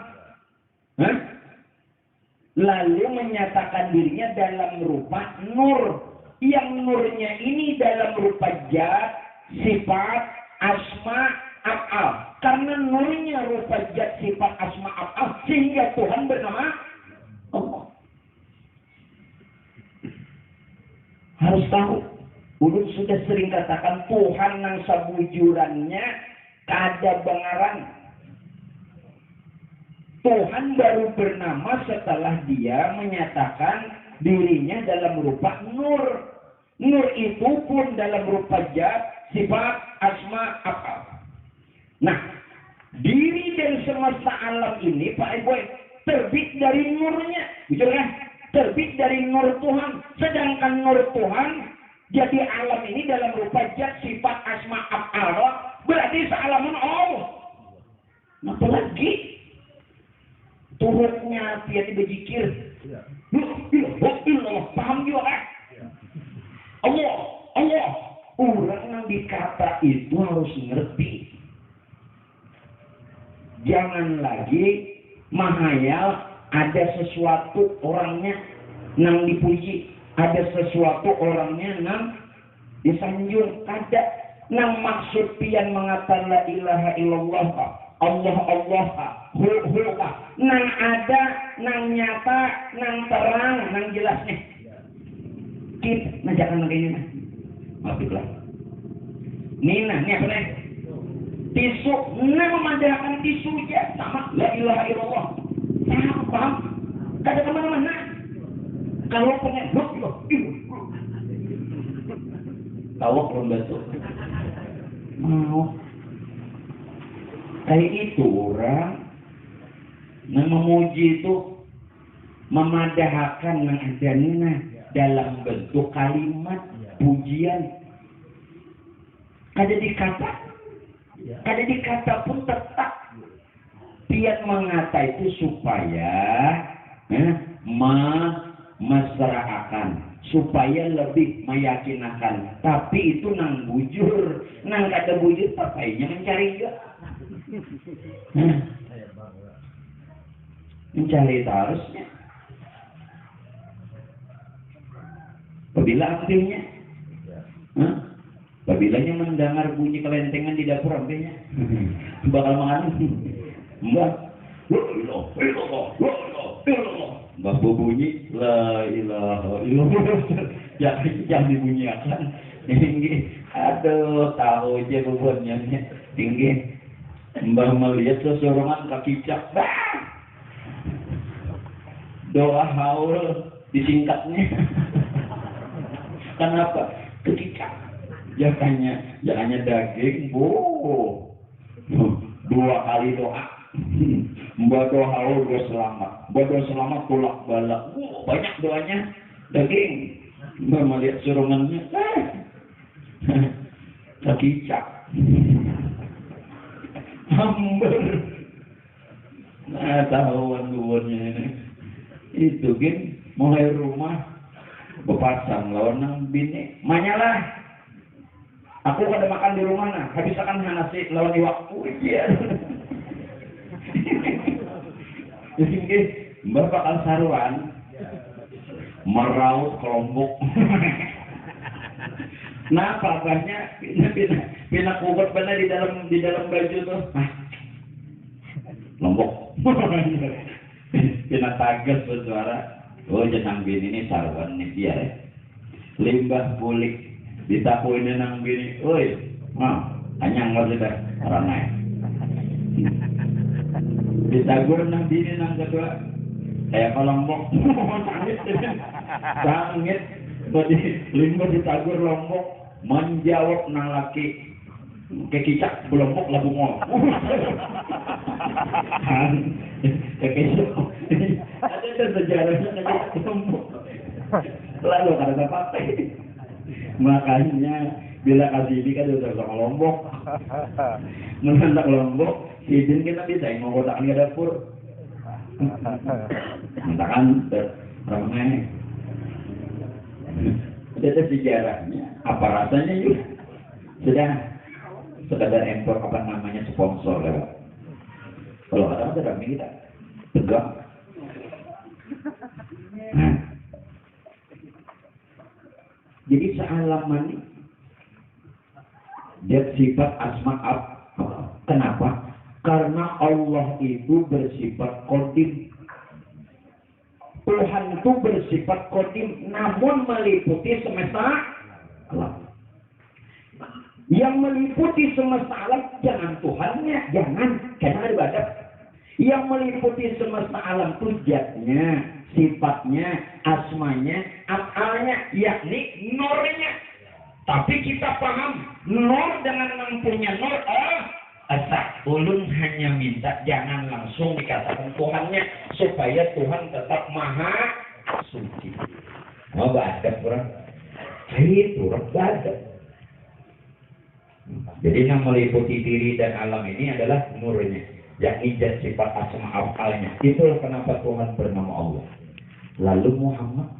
lalu menyatakan dirinya dalam rupa nur, yang nurnya ini dalam rupa zat, sifat, asma, af'al. Karena nurnya rupa zat, sifat, asma, af'al, sehingga Tuhan bernama Allah. Harus tahu, ulun sudah sering katakan Tuhan nang sabujurannya kada bengaran. Tuhan baru bernama setelah dia menyatakan dirinya dalam rupa nur. Nur itu pun dalam rupa zat, sifat, asma, af'al. Nah, diri dan semesta alam ini, Pak Ibu, terbit dari nurnya. Betul kan? Terbit dari nur Tuhan. Sedangkan nur Tuhan, jadi alam ini dalam rupa zat, sifat, asma, af'al. Berarti sealaman Allah. Nah, apa lagi? Turutnya dia tidak berzikir. Paham juga kan? Allah. Orang yang dikata itu harus ngerti. Jangan lagi menghayal ada sesuatu orangnya nang dipuji, ada sesuatu orangnya nang disanjung. Ada nang maksud pian mengatakan la ilaha illallah, Allah, nang ada, nang nyata, nang terang, nang jelas nih. Kita, nah jangan begini nah. Maaflah. Nina, ini apa nih? Tisu, nah memandangkan tisu aja sama la ilaha illallah. Nah, paham? Kada kemana-mana. Kalau pengen, tahu belum betul. Mau. Kayak itu orang yang memuji itu memadahkan yang adanya dalam bentuk kalimat pujian. Kada dikata pun tetap pian mengata itu supaya mesraakan, supaya lebih meyakinkan. Tapi itu nang bujur, nang kada bujur papainya mencari juga. Mencari harusnya. Apabila akhirnya, apabila mendengar bunyi kelentengan di dapur akhirnya bakal mengalami mbak, mbak bunyi la ilaha illallah yang dibunyikan tinggi. Aduh, tahu aja bebannya tinggi. Mbah melihat seseorang kaki cak, doa haul disingkatnya. Kenapa? Kecicak. Jangannya daging, dua kali doa. Mbah doa haul doa selamat, mbah doa selamat pulak balak. Banyak doanya daging. Mbah melihat serongannya, kecicak. Hambar. Nah, tahuan-tahuannya ini. Itu kan mulai rumah berpasang lawan nang bini. Manyalah. Aku kada makan di rumah nah. Habis akan nasi lawan di waktu. Iya. Jadi kan mbak bakal saruan. Meraut kelompok. Nah, papanya pindah kubur benar di dalam baju tuh. Kena tages bersuara. Oh jenang bini ini sarwan nih dia ya. Limbah bulik ditakuin nang bini. Oi, anyang mau sudah ranai. Ditagur nang bini nang kedua. Kayak kelompok. Sangit. Badi limbah ditagur lombok. Menjawab nang laki. Kekicak belombok lagu mau. Kekicak. Ada sejarahnya kekicak belombok. Lalu karena apa? Makanya bila kasih ini kan udah sama lombok. Menandak lombok, izin kita bisa yang mau kotakan ke dapur. Mentakan ramai. Ada sejarahnya. Apa rasanya yuk? Sudah. Sekadar impor apa namanya sponsor lewat. Kalau ada rame kita tegang. Nah, jadi sealaman ini dia sifat asma kenapa? Karena Allah itu bersifat qadim. Tuhan itu bersifat qadim, namun meliputi semesta alam. Yang meliputi semesta alam jangan Tuhannya, jangan, karena ada badat. Yang meliputi semesta alam itu zatnya, sifatnya, asmanya, af'alnya, yakni nurnya. Tapi kita paham nur dengan mempunyai nur asak. Ulun hanya minta jangan langsung dikatakan Tuhannya supaya Tuhan tetap maha suci. Mau badat kurang? Itu badat. Jadi yang meliputi diri dan alam ini adalah nurnya, yakni zat sifat asma af'alnya. Itulah kenapa Tuhan bernama Allah. Lalu Muhammad,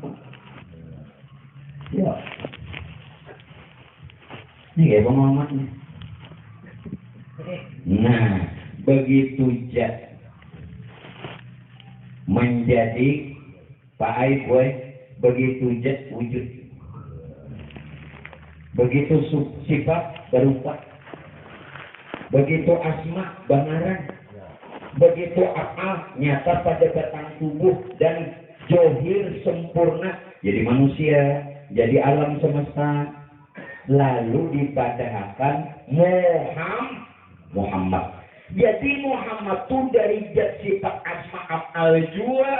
ya, ini kayak Muhammad nih. Nah, begitu zat menjadi Pak Aiboy, begitu zat wujud. Begitu sifat berupa, begitu asma bangaran, begitu af'al nyata pada batang tubuh dan johir sempurna jadi manusia, jadi alam semesta, lalu dipadahkan Muhammad. Jadi Muhammad itu dari zat sifat asma af'al juga.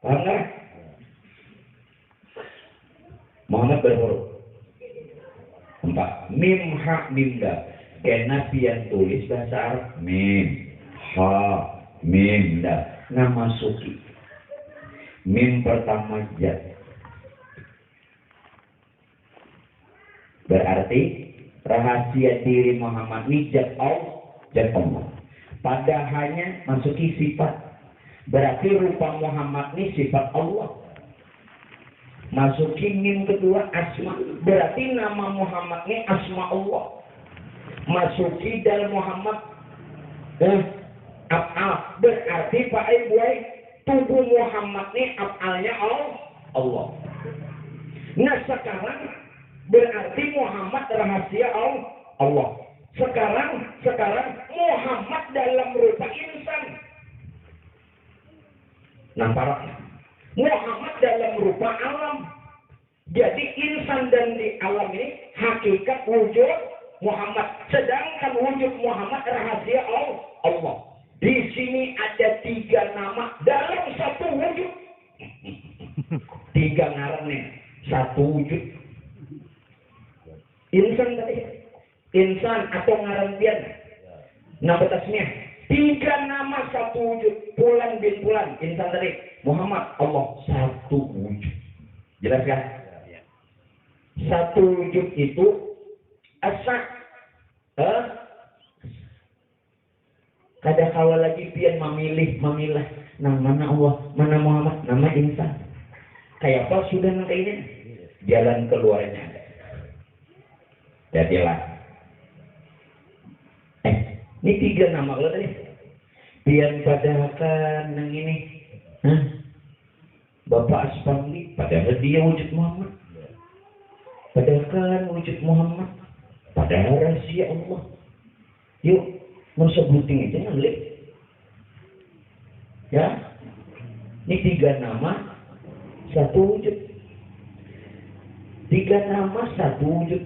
Paham nggak? Muhammad berhuruf 4. Mim ha mim da. Kena pian tulis bahasa Arab mim ha mim da. Nama suki. Mim pertama zat. Berarti rahasia diri Muhammad ini zat Allah. Padahalnya masuki sifat. Berarti rupa Muhammad ini sifat Allah. Masuki mim kedua asma, berarti nama Muhammad ini asma Allah. Masuki dalam Muhammad af'al, berarti Pak Ibuai tubuh Muhammad ini af'alnya Allah. Nah sekarang berarti Muhammad rahasia Allah. Sekarang Muhammad dalam rupa insan. Nampak? Muhammad dalam rupa alam. Jadi insan dan di alam ini hakikat wujud Muhammad. Sedangkan wujud Muhammad rahasia Allah. Di sini ada 3 nama dalam satu wujud. 3 ngarannya, satu wujud. Insan tadi, insan atau ngaran bian. Nama tasnya 3 nama satu wujud. Fulan bin Fulan, insan tadi. Muhammad, Allah, satu wujud. Jelas kan? Satu wujud itu asak. Kada kawal lagi pian memilah. Nah, mana Allah, mana Muhammad, nama insan. Kayak apa sudah nanti ini? Jalan keluarnya ada. Jadilah. Ini 3 nama kalau tadi. Pian padahkan nang ini. Bapak Aspangli, padahal dia wujud Muhammad. Padahal kan wujud Muhammad. Padahal rahasia Allah. Yuk, Mensebuting itu ngelik. Ya, ini 3 nama, 1 wujud. 3 nama, 1 wujud.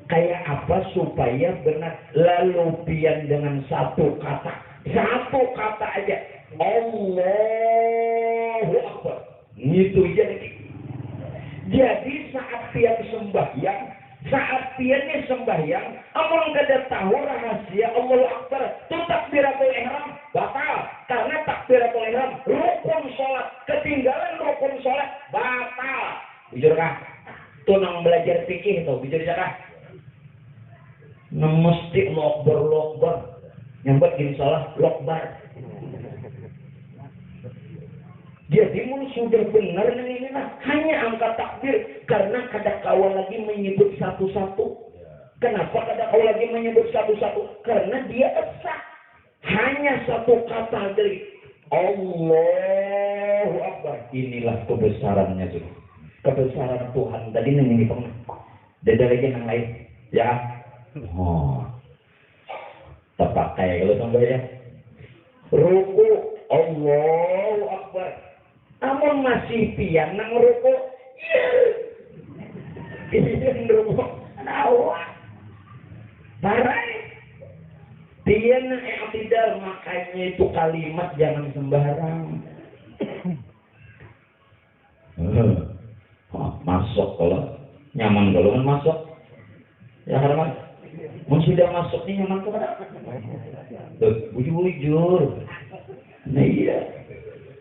Kayak apa supaya benar? Lalu pian dengan 1 kata. 1 kata aja. Allahu Akbar. Itu aja lagi. Jadi saat pian sembahyang, saat piannya sembahyang, amun kada tahu rahasia Allahu Akbar, itu takbiratul ihram batal. Karena takbiratul ihram rukun sholat, ketinggalan rukun sholat batal. Bujur kah? Itu nang belajar fikih tuh, bujur kah? Nang mesti lokbar. Nyambat gini salah, lokbar. Jadi mun sudah benar ini nah, hanya angkat takbir karena kada kawal lagi menyebut satu-satu. Kenapa kada kawal lagi menyebut satu-satu? Karena dia esa. Hanya 1 kata dari Allahu Akbar. Inilah kebesarannya juga. Kebesaran Tuhan tadi ini pernah. Ada lagi yang lain, ya. Oh, terpakai kalau sampai ya. Ruku Allahu Akbar. Amun masih pian nang ruku, pian ruku, awak, parah. Pian i'tidal, makanya itu kalimat jangan sembarang. Masuk kalau nyaman kalau kan masuk, ya harapan. Mun sudah masuk nih nyaman kepada. Bujur. Nah iya.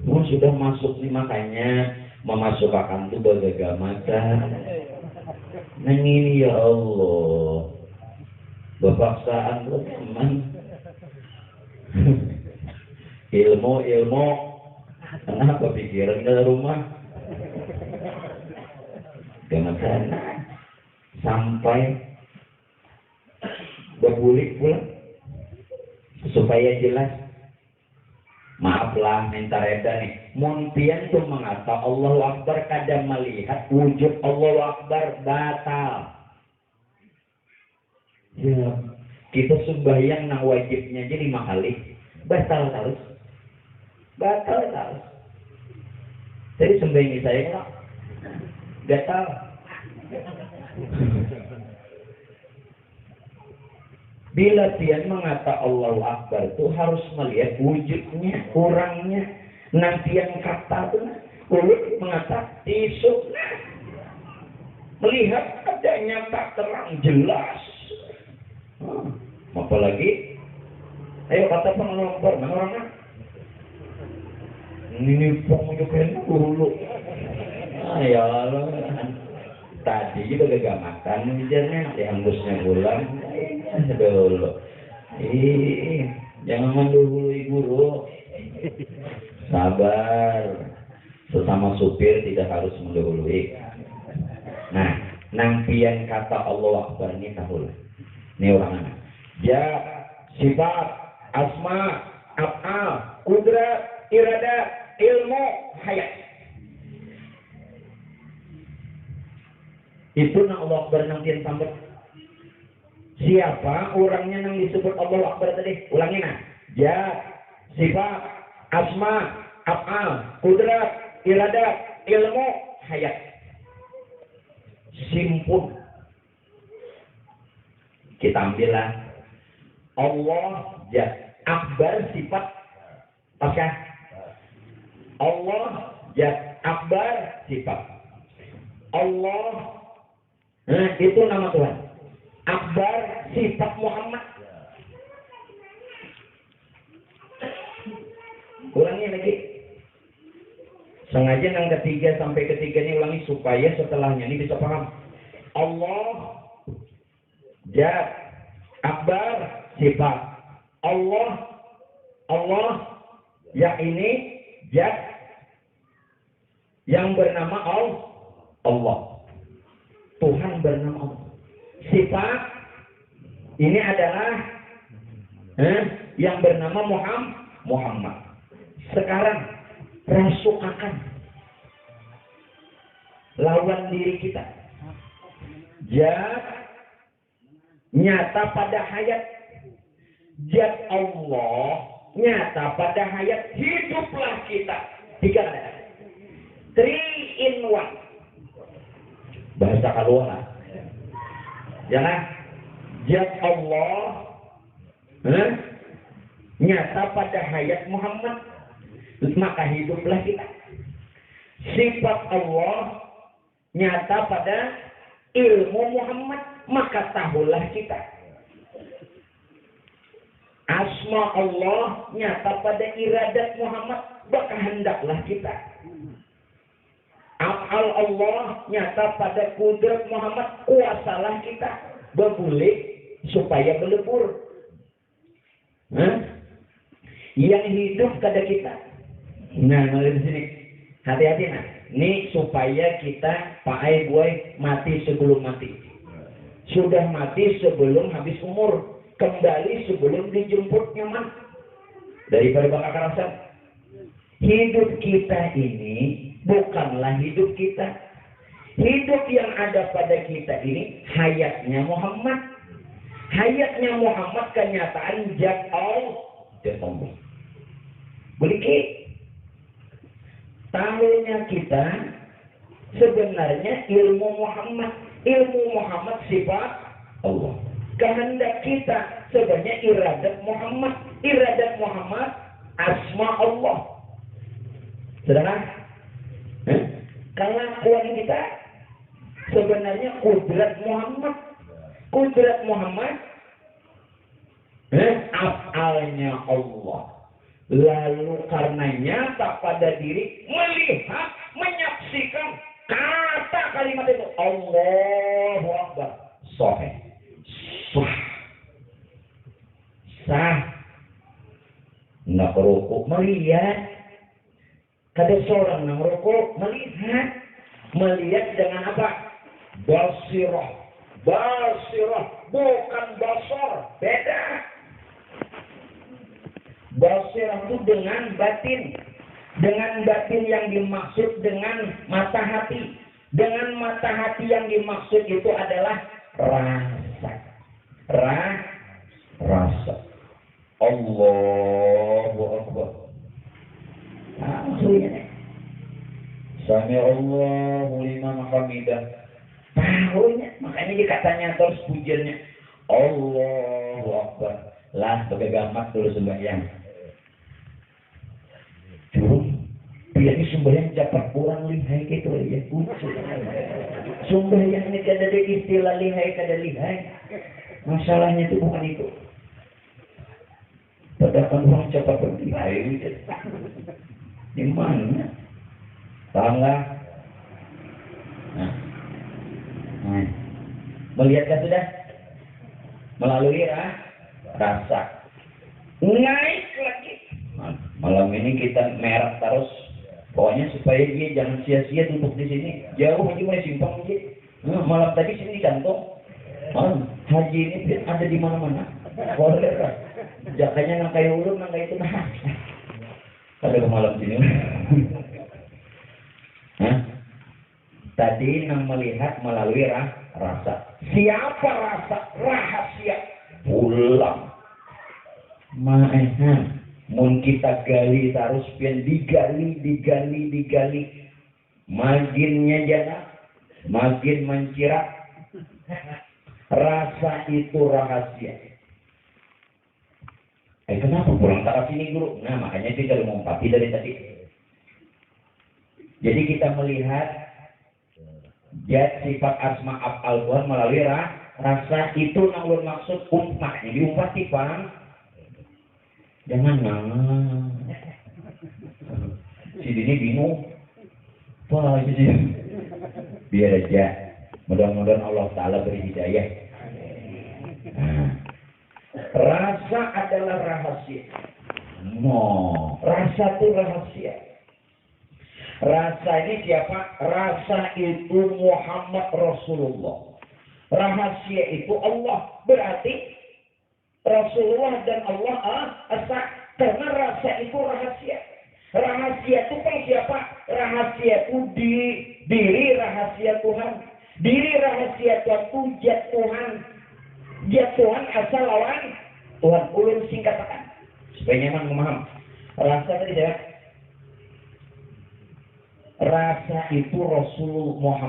Mun sudah masuk nih makanya memasukkan itu beragamakan. Nah ini ya Allah. Bebaksaan teman. Ilmu. Kenapa pikiran dari rumah? Gamakan. Sampai berbulik pula supaya jelas. Maaflah minta reda nih. Mun pian tuh mengata Allahu Akbar kada melihat wujud Allahu Akbar batal. Ya, kita sembahyang nang wajibnya jadi 5 kali. Batal terus. Jadi sembahyang saya enggak batal. Bila pian mengata Allahu Akbar itu harus melihat wujudnya, orangnya. Nantian kata itu, kulit mengata isu. Melihat adanya tak terang jelas. Apalagi, ayo kata pengelompor, mana orangnya? Ini pengunjuknya dulu. Ya Allah. Tadi juga gak makan misalnya, dihembusnya bulan. Dulu. Jangan mendahului guru. Sabar. Sesama supir tidak harus mendahului. Nah, nangpian kata Allah Akbar ini tahu. Ini orang mana? Ya, sifat, asma, af'al, kudrat, iradat, ilmu, hayat. Itu nang Allah Akbar nangpian sampai. Siapa orangnya yang disebut Allah Akbar tadi? Ulangi nah. Ya, sifat, asma, af'al, kudrat, iradat, ilmu, hayat. Simpul. Kita ambillah. Allah ya Akbar sifat apakah? Allah ya Akbar sifat. Allah itu nama Tuhan. Akbar sifat Muhammad. Ulangi lagi. Sengaja yang ketiga sampai ketiga ini ulangi supaya setelahnya ini bisa paham. Allah Jat Akbar sifat. Allah yang ini Jat yang bernama Allah. Tuhan bernama Allah. Sifat ini adalah yang bernama Muhammad. Sekarang rasukakan lawan diri kita. Nyata pada hayat. Zat Allah nyata pada hayat, hiduplah kita. 3 kata. 3 in 1. Bahasa kaluar. Jangan. Zat Allah nyata pada hayat Muhammad, maka hiduplah kita. Sifat Allah nyata pada ilmu Muhammad, maka tahulah kita. Asma Allah nyata pada iradat Muhammad, maka hendaklah kita. Af'al Allah nyata pada kudrat Muhammad, kuasalah kita. Bebulik supaya melebur. Yang hidup pada kita. Nah, di sini hati-hati nah. Ini supaya kita pakai boy mati sebelum mati. Sudah mati sebelum habis umur. Kembali sebelum dijemput nyaman. Daripada bakal kerasan. Hidup kita ini bukanlah hidup kita. Hidup yang ada pada kita ini hayatnya Muhammad. Hayatnya Muhammad kenyataan zat Allah. Begitu. Tahunya kita sebenarnya ilmu Muhammad. Ilmu Muhammad sifat Allah. Kehendak kita sebenarnya iradat Muhammad. Iradat Muhammad asma Allah. Sedangkan kelakuan kita sebenarnya kudrat Muhammad. Kudrat Muhammad afalnya Allah. Lalu karena nyata pada diri melihat, menyaksikan kata kalimat itu Allahu Akbar. Sahih. Sah. Nak rukuk melihat. Kada seorang nak rukuk melihat. Melihat dengan apa? Basirah. Basirah. Bukan basar. Beda. Basirah itu dengan batin. Dengan batin yang dimaksud dengan mata hati. Dengan mata hati yang dimaksud itu adalah rasa. Rasa. Allahu Akbar. Nah, maksudnya Sami Allahu liman hamidah. Tahunya, makanya dia katanya terus pujiannya Allahu Akbar. Lah, pakai gamak dulu sembahyang. Biar ini sembahyang dapat kurang lihai gitu ya. Sembahyang ini kada ada istilah lihai, kada lihai. Masalahnya itu bukan itu. Padahal orang cepat berlihai. Di mana? Paham nggak? Nah. Melihatkan sudah? Melalui rasa. Naik lagi. Malam ini kita merah terus. Pokoknya supaya dia jangan sia-sia duduk di sini. Jauh aja mulai simpang aja. Malam tadi sini di kantong. Haji ini ada di mana-mana. Boleh kan? Jakanya nang kayak ulun, nang kayak itu nah. Ada ke malam sini. Tadi nang melihat melalui rasa. Siapa rasa? Rahasia. Pulang. Maehan. Mun kita gali terus pian digali. Makinnya jangan. Makin mencirak. Rasa itu rahasia. Kenapa pulang ke sini guru? Nah makanya kita mengompati dari tadi. Jadi kita melihat zat sifat asma af'al Tuhan melalui rasa itu namun maksud umpah. Jadi umpati paham? Jangan si Dini bingung. Wah ini biar aja. Mudah-mudahan Allah Ta'ala beri hidayah. Rasa adalah rahasia. Rasa itu rahasia. Rasa ini siapa? Rasa itu Muhammad Rasulullah. Rahasia itu Allah. Berarti Rasulullah dan Allah asa. Karena rasa itu rahasia. Rahasia itu kan siapa? Rahasia itu diri rahasia Tuhan. Diri rahasia Tuhan itu zat Tuhan. Zat Tuhan asal lawan Tuhan. Ulun supaya nyaman memaham. Rasa tadi saya, rasa itu Rasulullah.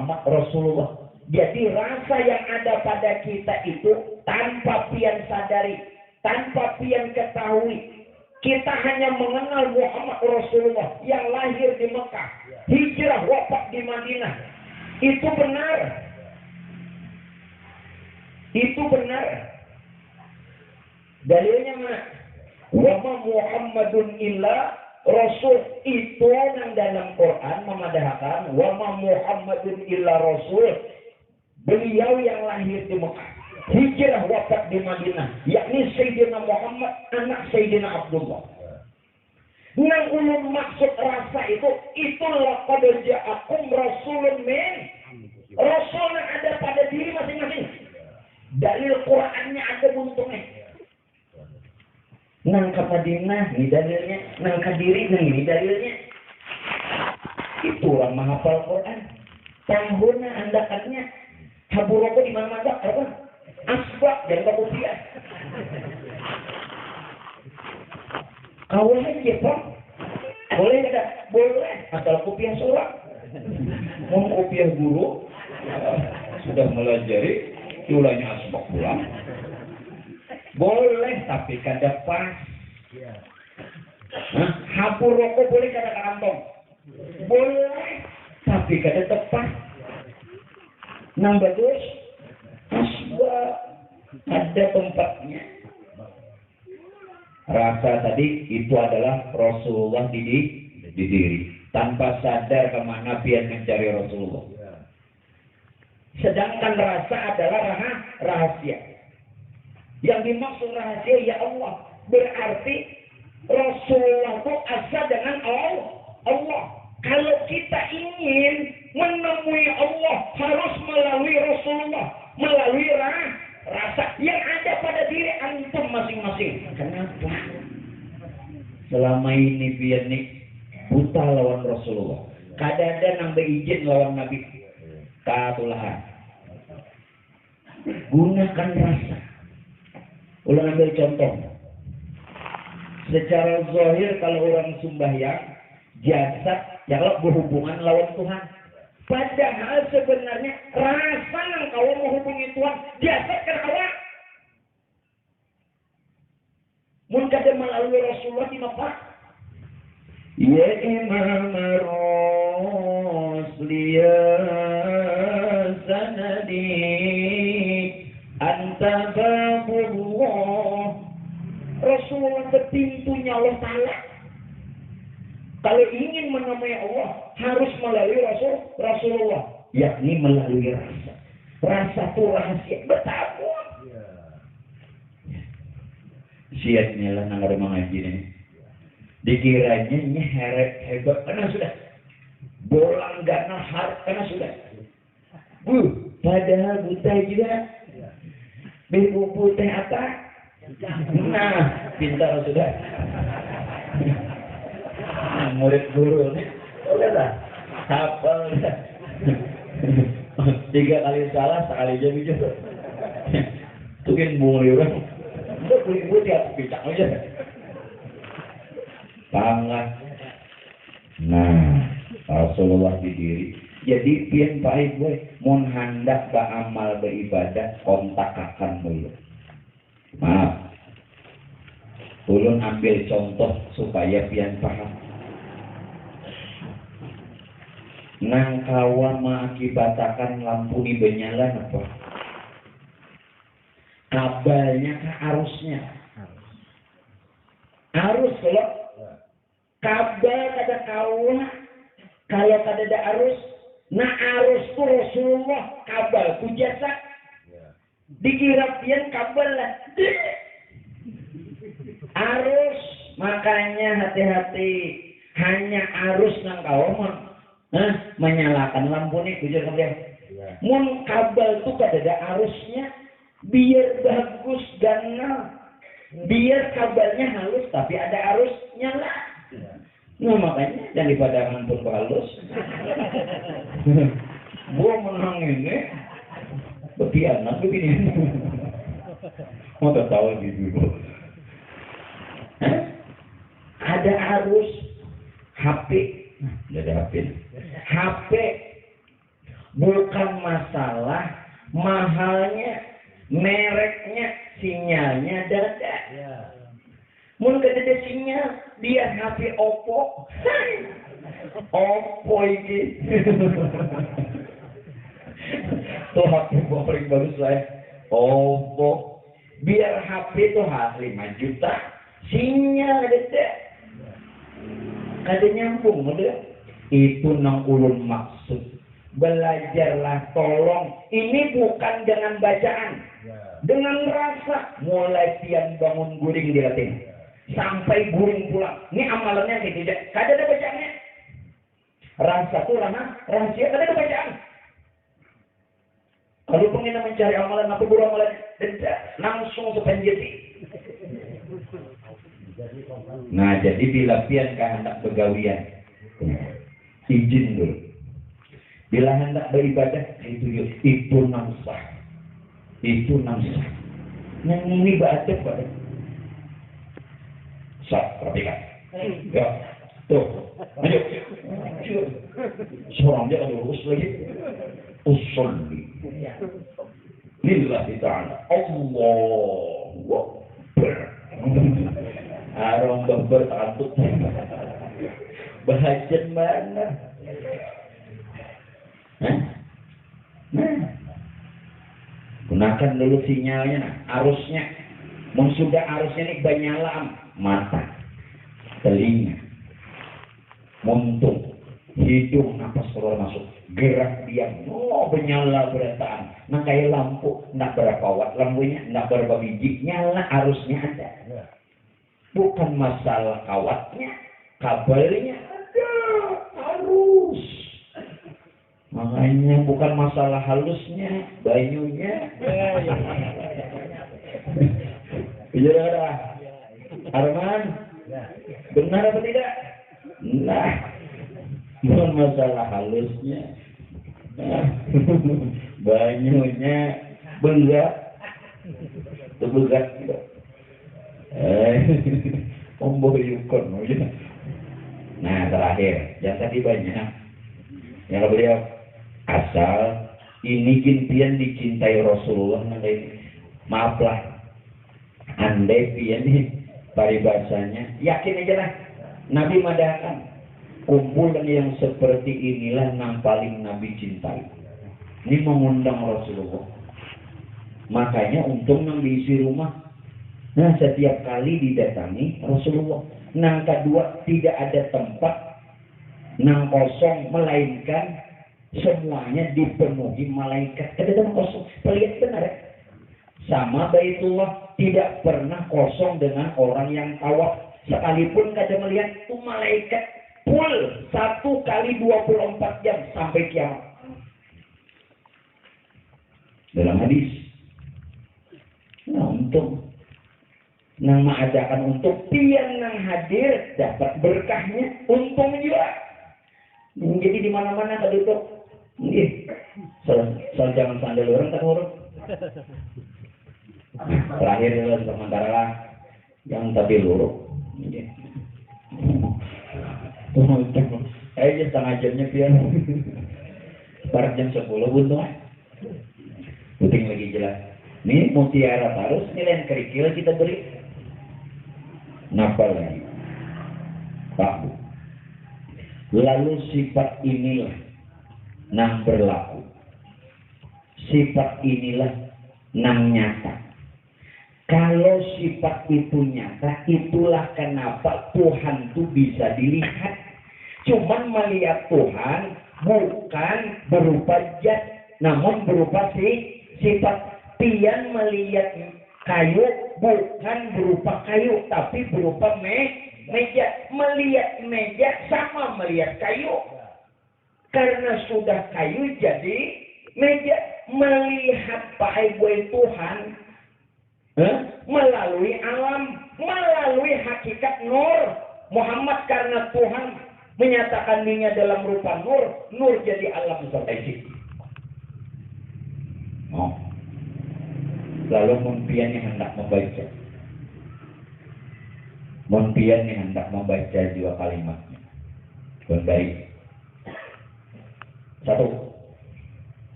Jadi rasa yang ada pada kita itu tanpa pian sadari, tanpa pian ketahui, kita hanya mengenal Muhammad Rasulullah yang lahir di Mekah, hijrah wafat di Madinah. Itu benar. Itu benar. Dalilnya mana? Wa ma Muhammadun illa Rasul. Itu yang dalam Quran memadahkan wa ma Muhammadun illa Rasul. Beliau yang lahir di Mekah, hijrah wafat di Madinah, yakni Sayyidina Muhammad anak Sayyidina Abdullah. Nang ulun maksud rasa itu laqad ja'akum rasulun min. Rasul yang ada pada diri masing-masing. Dalil Qur'annya ada buntungnya. Nang ke Madinah, ini dalilnya. Nang ke diri, ini dalilnya. Itu orang menghafal Quran. Tahunnya, andakannya. Habu rokok di mana-mana, apa? Asbak dan kopiah. Kawan aja, Pak. Boleh tidak? Boleh. Asal kopiah seorang. Mau kopiah guru, sudah melajari, ulangnya asbak pulang. Boleh, tapi kada pas. Habu rokok boleh kada kantong. Boleh, tapi kada tepat. Nang bagus, asbak ada tempatnya. Rasa tadi itu adalah Rasulullah di diri. Tanpa sadar kemana pian mencari Rasulullah. Sedangkan rasa adalah rahasia. Yang dimaksud rahasia ya Allah. Berarti Rasulullah itu asal dengan Allah. Kalau kita ingin menemui Allah harus melalui Rasulullah, melalui rasa yang ada pada diri antum masing-masing. Kenapa? Selama ini biar nih buta lawan Rasulullah. Kadang-kadang nambah izin lawan Nabi. Katulahan. Gunakan rasa. Ulang ambil contoh. Secara zahir kalau orang sembahyang, jasad jangan berhubungan lawan Tuhan. Padahal sebenarnya rasa yang kau menghubungi Tuhan, jasad kerawat. Mun kada melalui Rasulullah di Mekah. Ya imam rusliya sanadi anta babullah. Rasulullah itu pintunya Allah Ta'ala. Kalau ingin menemui Allah harus melalui Rasulullah, yakni melalui rasa. Rasa itu rahasia betapa. Siapnya lah nang ada mengaji ini. Dikiranya nyeret hebat karena sudah bolang gana harap karena sudah. Padahal buta juga. Bebu putih apa? Nah, pintar sudah. Murid guru nih, udahlah, hafal. 3 kali salah, sekali jadi juga. Mungkin mulai orang, udah kulit tiap bincang aja. Pangat. Nah, Rasulullah di diri. Jadi pian baik gue, mun hendak beramal beribadah, kontak akan dulu. Maaf. Ulun ambil contoh supaya pian paham. Nang kawan mengakibatkan lampu ini bernyala apa? Kabalnya ke arusnya. Arus kalau kabel kada kawan, kalau kada ada arus, nah arus itu Rasulullah, kabel itu jasa. Dikira pian kabel lah. Arus, makanya hati-hati. Hanya arus nang kawan. Menyalakan lampu nih, bujur kemudian. Mun kabel itu kada ada arusnya, biar bagus ganal, biar kabelnya halus tapi ada arusnya lah. Nah makanya daripada ngampun halus, gua menang ini, berkhianat begini. Mau tahu gitu. ada arus HP. Ada HP. HP bukan masalah mahalnya, mereknya, sinyalnya ada. Mun kada sinyal, dia HP Oppo. Oppo ini. Tuh HP paling bagus saya. Oppo. Biar HP tuh 5 juta. Sinyal ada. Kada nyambung udah. Itu nang ulun maksud. Belajarlah tolong. Ini bukan dengan bacaan. Dengan rasa. Mulai pian bangun guring dilatih. Sampai guring pulang. Ini amalannya kayak tidak. Kada ada bacaannya. Rasa itu rahasia. Kada ada bacaan. Kalau pengen mencari amalan apa guru amalan tidak langsung sepenjati. Nah jadi bila pian hendak begawian, izin dulu. Bila hendak beribadah itu namsah. Itu namsah. Yang ini baca pada. Sat, perhatikan. Ya, tuh, ayo. Seorang dia ada urus lagi. Usolli. Lillahi ta'ala. Allahu Akbar. Arong berber takut. Bahagian mana? Nah. Gunakan dulu sinyalnya, arusnya. Sudah arusnya ini banyalam mata, telinga, muntung, hidung, napas keluar masuk, gerak diam, menyala berataan. Nah kayak lampu, nak berapa watt lampunya, nak berapa biji, nyala arusnya ada. Bukan masalah kawatnya, kabelnya ada, arus. Makanya bukan masalah halusnya, banyunya. Iya dah. Arman, benar apa tidak? Nah, bukan masalah halusnya, banyunya berat, berat gitu. Yukon. Nah terakhir, yang tadi banyak, yang beliau asal ini kintian dicintai Rasulullah. Maaflah. Andai pian nih paribasanya, yakin aja lah. Nabi madakan kumpulan yang seperti inilah yang paling Nabi cintai. Ini mengundang Rasulullah. Makanya untung nang diisi rumah. Nah setiap kali didatangi Rasulullah. Nang kedua tidak ada tempat nang kosong, melainkan semuanya dipenuhi malaikat. Ada tempat kosong. Lihat benar ya. Sama Baitullah tidak pernah kosong dengan orang yang tawaf. Sekalipun kada melihat itu malaikat full 1 kali 24 jam sampai kiamat. Dalam hadis. Nah untuk nang mengadakan untuk pian nang hadir dapat berkahnya, untung juga. Jadi di mana-mana kada itu. Nggih. Soal jangan sandal orang tak urut. Terakhir sementara lah yang tadi luruk. Aja setengah jamnya pian. Barat jam 10 buntung. Puting lagi jelas. Ini mutiara tarus, nilai kerikil kita beri. Napa lagi? Pak. Lalu sifat inilah nang berlaku. Sifat inilah nang nyata. Kalau sifat itu nyata, itulah kenapa Tuhan itu bisa dilihat. Cuman melihat Tuhan bukan berupa zat, namun berupa sifat. Pian melihat kayu bukan berupa kayu, tapi berupa meja. Melihat meja sama melihat kayu. Karena sudah kayu jadi meja. Melihat pakai Tuhan melalui alam, melalui hakikat nur Muhammad, karena Tuhan menyatakan dirinya dalam rupa nur, nur jadi alam sampai lalu mimpiannya hendak membaca Monpian yang hendak membaca dua kalimatnya. Baik. Satu.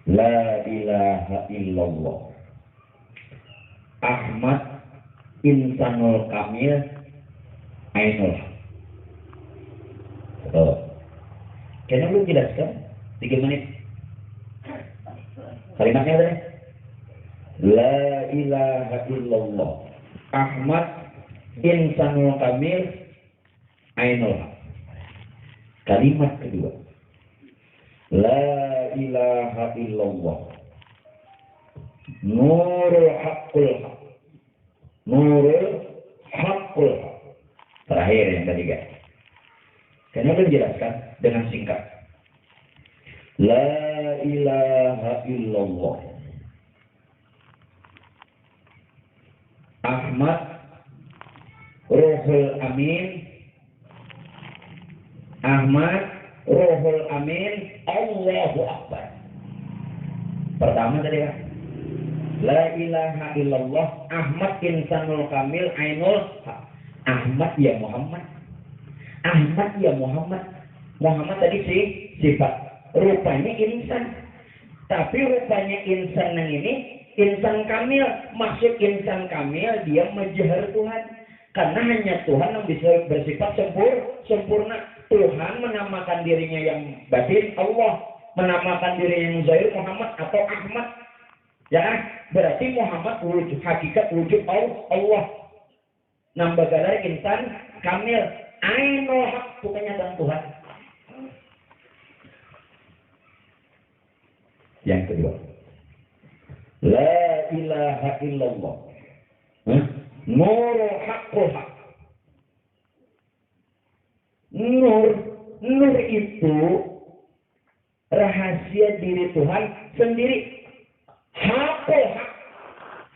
La ilaha illallah. Ahmad insanul kamil ainul. Kayaknya belum jelaskan 3 menit. Kalimatnya ada. La ilaha illallah. Ahmad insanul kamil ainul. Kalimat kedua. La ilaha illallah. Nurul haqqul haq. Nurul haqqul haq. Terakhir yang ketiga. Karena belum jelaskan dengan singkat. La ilaha illallah. Ahmad Ruhul Amin. Ahmad Ruhul Amin. Allahu Akbar. Pertama tadi ya. La ilaha illallah. Ahmad insanul kamil ainul haq. Ahmad ya Muhammad. Ahmad ya Muhammad. Muhammad tadi sifat. Rupanya insan. Tapi rupanya insan yang ini insan kamil. Maksud insan kamil dia majhar Tuhan. Karena hanya Tuhan yang bisa bersifat sempurna. Tuhan menamakan dirinya yang batin Allah. Menamakan dirinya yang zahir Muhammad atau Ahmad. Ya kan? Berarti Muhammad wujud hakikat wujud Allah. Nambah galar insan kamil. Ainul haq bukannya Tuhan Tuhan. Yang kedua. La ilaha illallah. Nurul haqqul haq. Nur itu rahasia diri Tuhan sendiri. Haqqul haq.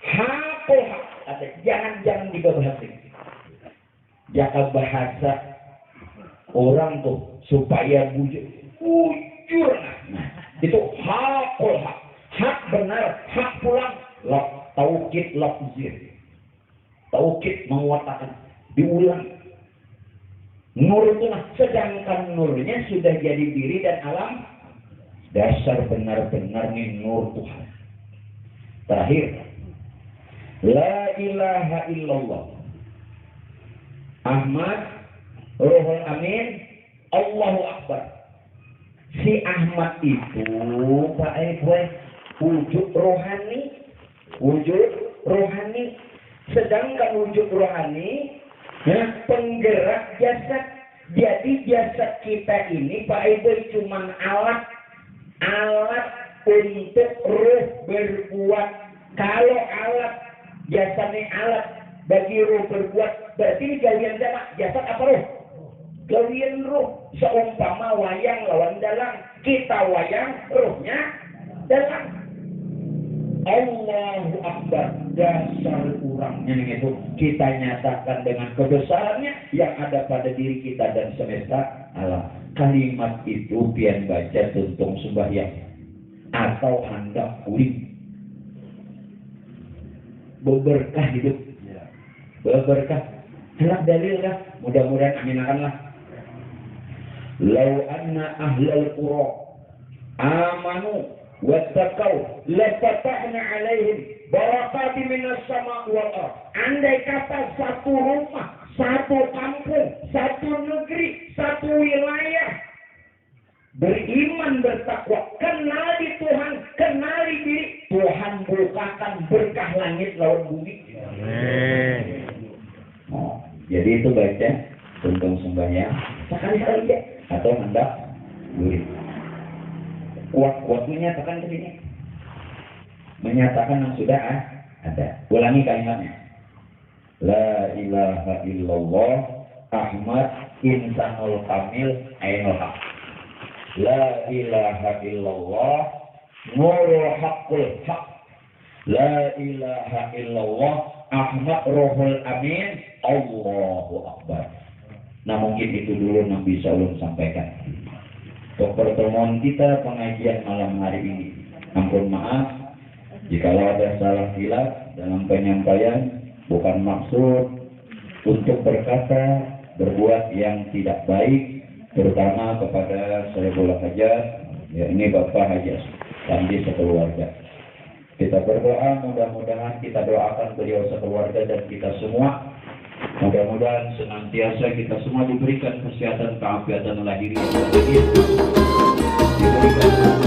Haqqul haq. Jangan dibahas. Jaga bahasa orang tuh supaya bujur. Nah, itu haqqul haq. Hak benar, hak pulang. Taukid lafzir. Taukid menguatkan, diulang. Nur itu sedangkan nurnya sudah jadi diri dan alam. Dasar benar-benar nih nur Tuhan. Terakhir. La ilaha illallah. Ahmad Ruhul Amin Allahu Akbar. Si Ahmad itu Pak wujud rohani. Sedangkan wujud rohani penggerak jasad. Jadi jasad kita ini Pak Ibu cuma alat untuk ruh berbuat. Kalau alat jasadnya alat bagi ruh berbuat, berarti ini gawian jasad apa ruh? Gawian ruh. Seumpama wayang lawan dalang, kita wayang, ruhnya dalang. Allahu Akbar. Dasar kurangnya itu kita nyatakan dengan kebesarannya yang ada pada diri kita dan semesta alam. Kalimat itu pian baca tuntung sembahyang atau hendak kuring. Berberkah hidup. Berberkah. Hendak dalil kah? Mudah-mudahan aminakanlah. Lau anna ahlal qura amanu wattaqau lafatahna alaihim barakati minas sama' wal ardh. Andai kata satu rumah, satu kampung, satu negeri, satu wilayah beriman bertakwa, kenali Tuhan, kenali diri, Tuhan bukakan berkah langit laut bumi. Amin. Oh, jadi itu baca tuntung sembahyang sekali-kali aja atau hendak gurit. Kuat-kuat menyatakan ke sini. Menyatakan yang sudah ada. Ulangi kalimatnya. La ilaha illallah Ahmad insanul kamil ainul haq. La ilaha illallah nurul haqqul haq. La ilaha illallah Ahmad Ruhul Amin Allahu Akbar. Nah mungkin itu dulu yang bisa ulun sampaikan untuk pertemuan kita pengajian malam hari ini. Ampun maaf Jikalau ada salah silap dalam penyampaian, bukan maksud untuk berkata, berbuat yang tidak baik, terutama kepada Saiful Hajat, ya ini Bapak Haji Sandi sekeluarga. Kita berdoa, mudah-mudahan kita doakan beliau sekeluarga dan kita semua. Mudah-mudahan senantiasa kita semua diberikan kesehatan, keafiatan lahiriah dan batin, diberikan